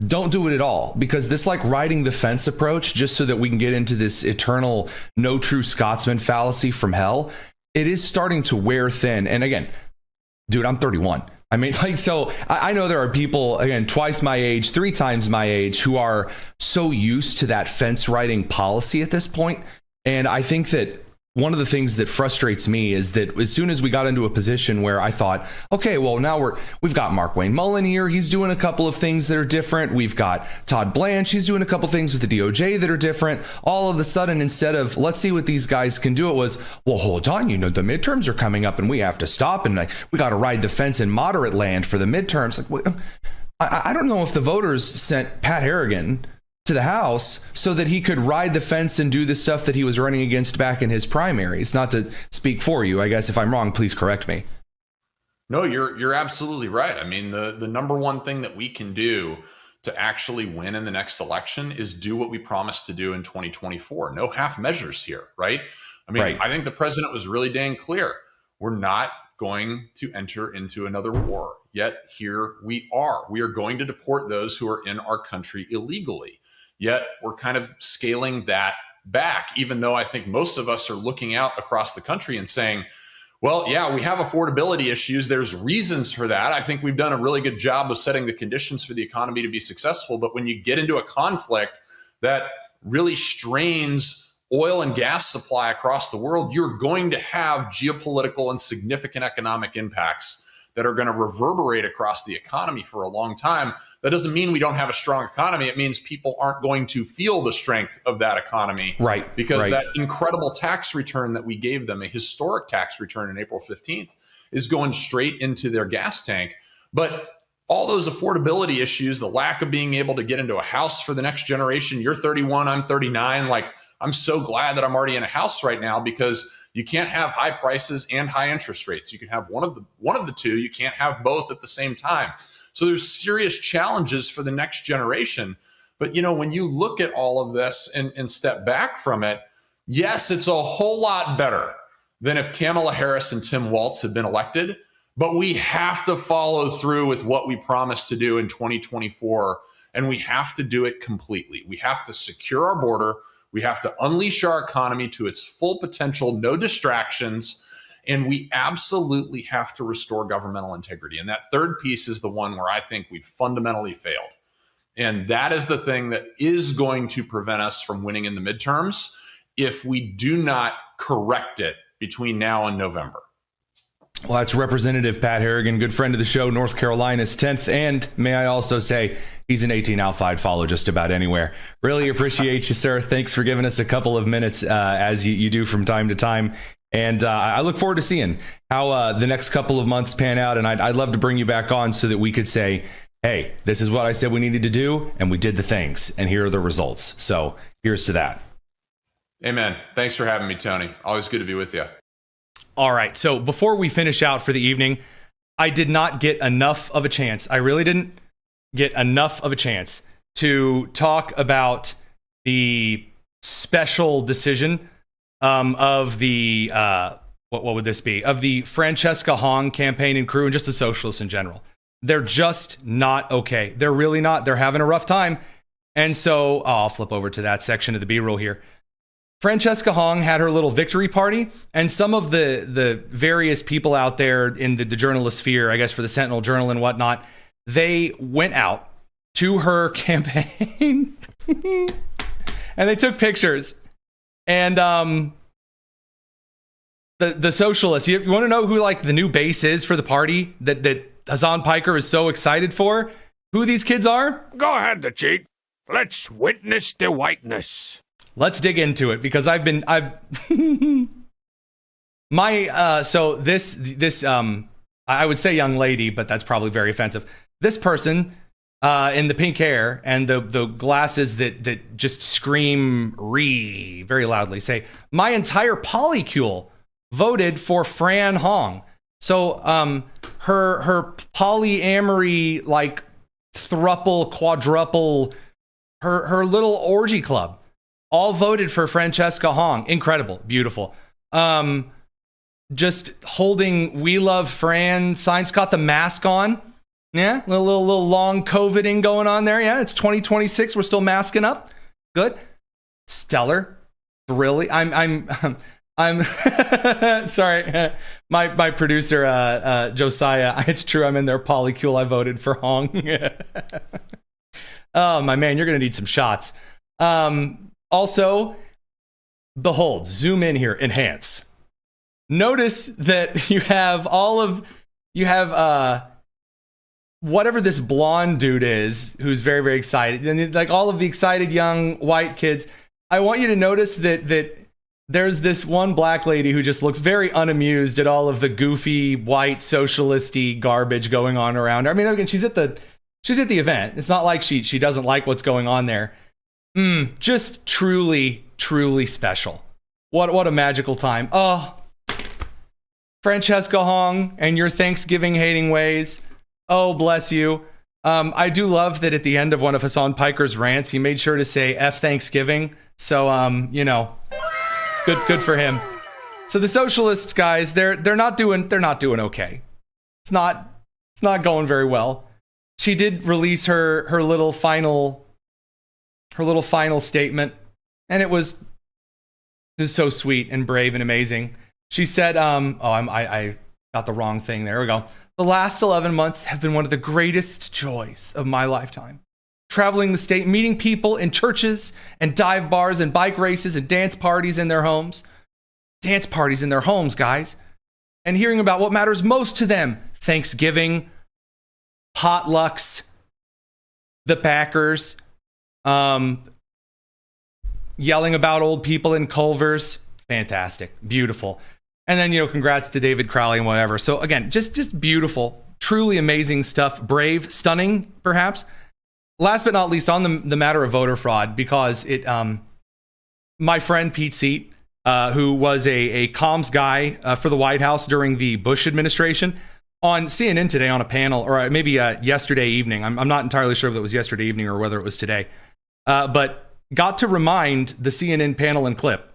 don't do it at all, because this like riding the fence approach, just so that we can get into this eternal no true Scotsman fallacy from hell, it is starting to wear thin. And again, dude, I'm 31. I mean, so I know there are people, again, twice my age, 3 times my age, who are so used to that fence riding policy at this point. And I think that one of the things that frustrates me is that as soon as we got into a position where I thought, okay, well, now we've got Mark Wayne Mullen here. He's doing a couple of things that are different. We've got Todd Blanche. He's doing a couple of things with the DOJ that are different. All of a sudden, instead of let's see what these guys can do, it was, well, hold on, the midterms are coming up and we have to stop and we got to ride the fence in moderate land for the midterms. Like, I don't know if the voters sent Pat Harrigan to the House so that he could ride the fence and do the stuff that he was running against back in his primaries. Not to speak for you, I guess. If I'm wrong, please correct me. No, you're absolutely right. I mean, the number one thing that we can do to actually win in the next election is do what we promised to do in 2024. No half measures here, right? I mean, I think the president was really dang clear. We're not going to enter into another war. Yet here we are. We are going to deport those who are in our country illegally. Yet we're kind of scaling that back, even though I think most of us are looking out across the country and saying, well, yeah, we have affordability issues. There's reasons for that. I think we've done a really good job of setting the conditions for the economy to be successful. But when you get into a conflict that really strains oil and gas supply across the world, you're going to have geopolitical and significant economic impacts that are going to reverberate across the economy for a long time. That doesn't mean we don't have a strong economy. It means people aren't going to feel the strength of that economy. Right. Because that incredible tax return that we gave them, a historic tax return in April 15th, is going straight into their gas tank. But all those affordability issues, the lack of being able to get into a house for the next generation, you're 31, I'm 39. Like, I'm so glad that I'm already in a house right now, because you can't have high prices and high interest rates. You can have one of the two. You can't have both at the same time. So there's serious challenges for the next generation. But, when you look at all of this and step back from it, yes, it's a whole lot better than if Kamala Harris and Tim Walz had been elected. But we have to follow through with what we promised to do in 2024, and we have to do it completely. We have to secure our border. We have to unleash our economy to its full potential, no distractions, and we absolutely have to restore governmental integrity. And that third piece is the one where I think we've fundamentally failed. And that is the thing that is going to prevent us from winning in the midterms if we do not correct it between now and November. Well, that's Representative Pat Harrigan, good friend of the show, North Carolina's 10th. And may I also say, he's an 18 Alpha. I'd follow just about anywhere. Really appreciate you, sir. Thanks for giving us a couple of minutes, as you do from time to time. And I look forward to seeing how the next couple of months pan out. And I'd love to bring you back on so that we could say, hey, this is what I said we needed to do, and we did the things, and here are the results. So here's to that. Amen. Thanks for having me, Tony. Always good to be with you. All right. So before we finish out for the evening, I did not get enough of a chance. I really didn't get enough of a chance to talk about the special decision of the, what would this be? Of the Francesca Hong campaign and crew, and just the socialists in general. They're just not okay. They're really not. They're having a rough time. And so I'll flip over to that section of the B-roll here. Francesca Hong had her little victory party, and some of the various people out there in the journalist sphere, I guess for the Sentinel Journal and whatnot, they went out to her campaign and they took pictures. And the socialists, you want to know who like the new base is for the party that Hassan Piker is so excited for? Who these kids are? Go ahead, the cheat. Let's witness the whiteness. Let's dig into it, because so this I would say young lady, but that's probably very offensive. This person in the pink hair and the glasses that just scream very loudly say, my entire polycule voted for Fran Hong. So her polyamory, like thruple, quadruple, her little orgy club all voted for Francesca Hong. Incredible. Beautiful. Just holding "We Love Fran" signs. Got the mask on. Yeah, little long COVIDing going on there. Yeah, it's 2026. We're still masking up. Good. Stellar. Really. I'm sorry. My producer, Josiah, it's true. I'm in their polycule. I voted for Hong. Oh, my man, you're going to need some shots. Also, behold, zoom in here, enhance. Notice that you have whatever this blonde dude is, who's very, very excited, and like all of the excited young white kids. I want you to notice that there's this one black lady who just looks very unamused at all of the goofy white socialisty garbage going on around her. I mean, again, she's at the event. It's not like she doesn't like what's going on there. Just truly, truly special. What a magical time. Oh, Francesca Hong and your Thanksgiving hating ways. Oh, bless you. I do love that at the end of one of Hassan Piker's rants, he made sure to say F Thanksgiving. So, good for him. So the socialists guys, they're not doing okay. It's not going very well. She did release her little final statement, and it was so sweet and brave and amazing. She said, I got the wrong thing. There we go. The last 11 months have been one of the greatest joys of my lifetime. Traveling the state, meeting people in churches and dive bars and bike races and dance parties in their homes. Dance parties in their homes, guys. And hearing about what matters most to them. Thanksgiving, potlucks, the Packers, yelling about old people in Culver's. Fantastic. Beautiful. And then, congrats to David Crowley and whatever. So again, just beautiful, truly amazing stuff. Brave, stunning, perhaps. Last but not least, on the matter of voter fraud, because my friend Pete Seat, who was a comms guy for the White House during the Bush administration, on CNN today on a panel, or maybe yesterday evening. I'm not entirely sure if it was yesterday evening or whether it was today, but got to remind the CNN panel and clip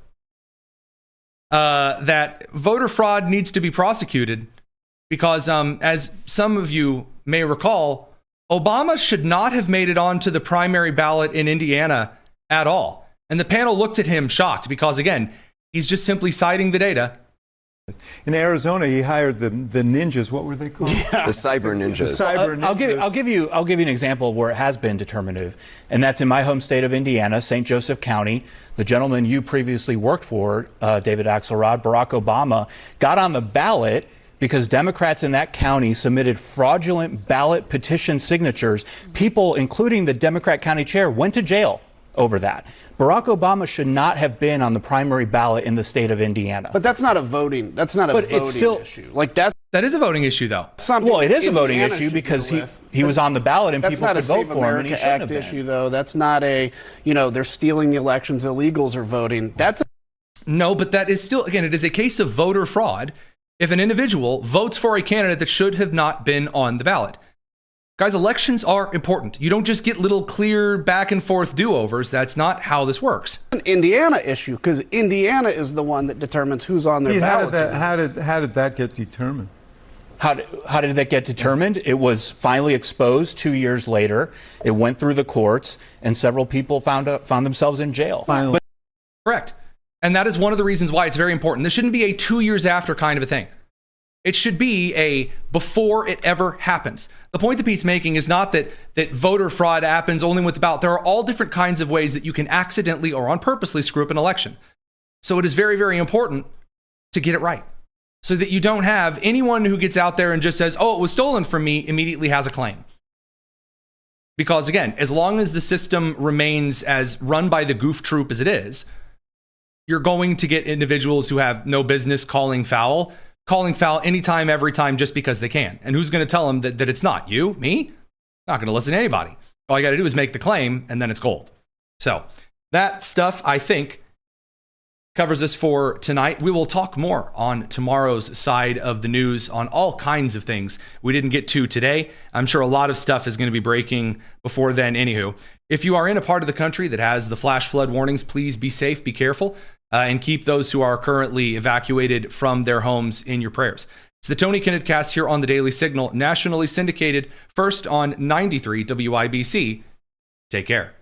that voter fraud needs to be prosecuted because, as some of you may recall, Obama should not have made it onto the primary ballot in Indiana at all. And the panel looked at him shocked because, again, he's just simply citing the data. In Arizona, he hired the ninjas. What were they called? Yeah. The cyber ninjas. I'll give you an example of where it has been determinative, and that's in my home state of Indiana, St. Joseph County. The gentleman you previously worked for, David Axelrod, Barack Obama, got on the ballot because Democrats in that county submitted fraudulent ballot petition signatures. People, including the Democrat county chair, went to jail over that. Barack Obama should not have been on the primary ballot in the state of Indiana. But that's not a voting. That's not a voting issue. Like that is a voting issue, though. Well, it is a voting issue because he was on the ballot and people could vote for him, and he shouldn't have been. Issue, though. That's not a they're stealing the elections. Illegals are voting. No, but that is still, again, it is a case of voter fraud if an individual votes for a candidate that should have not been on the ballot. Guys, elections are important. You don't just get little clear back and forth do-overs. That's not how this works. An Indiana issue, because Indiana is the one that determines who's on their ballot. How did that get determined? How did that get determined? It was finally exposed 2 years later. It went through the courts, and several people found themselves in jail. Finally. Correct. And that is one of the reasons why it's very important. This shouldn't be a 2 years after kind of a thing. It should be a before it ever happens. The point that Pete's making is not that voter fraud happens only with the ballot. There are all different kinds of ways that you can accidentally or on purposely screw up an election. So it is very, very important to get it right so that you don't have anyone who gets out there and just says, oh, it was stolen from me, immediately has a claim. Because again, as long as the system remains as run by the goof troop as it is, you're going to get individuals who have no business calling foul anytime, every time, just because they can. And who's going to tell them that it's not? You? Me? Not going to listen to anybody. All you got to do is make the claim, and then it's gold. So that stuff, I think, covers us for tonight. We will talk more on tomorrow's side of the news on all kinds of things we didn't get to today. I'm sure a lot of stuff is going to be breaking before then. Anywho, if you are in a part of the country that has the flash flood warnings, please be safe, be careful. And keep those who are currently evacuated from their homes in your prayers. It's the Tony Kinnett Cast here on the Daily Signal, nationally syndicated, first on 93 WIBC. Take care.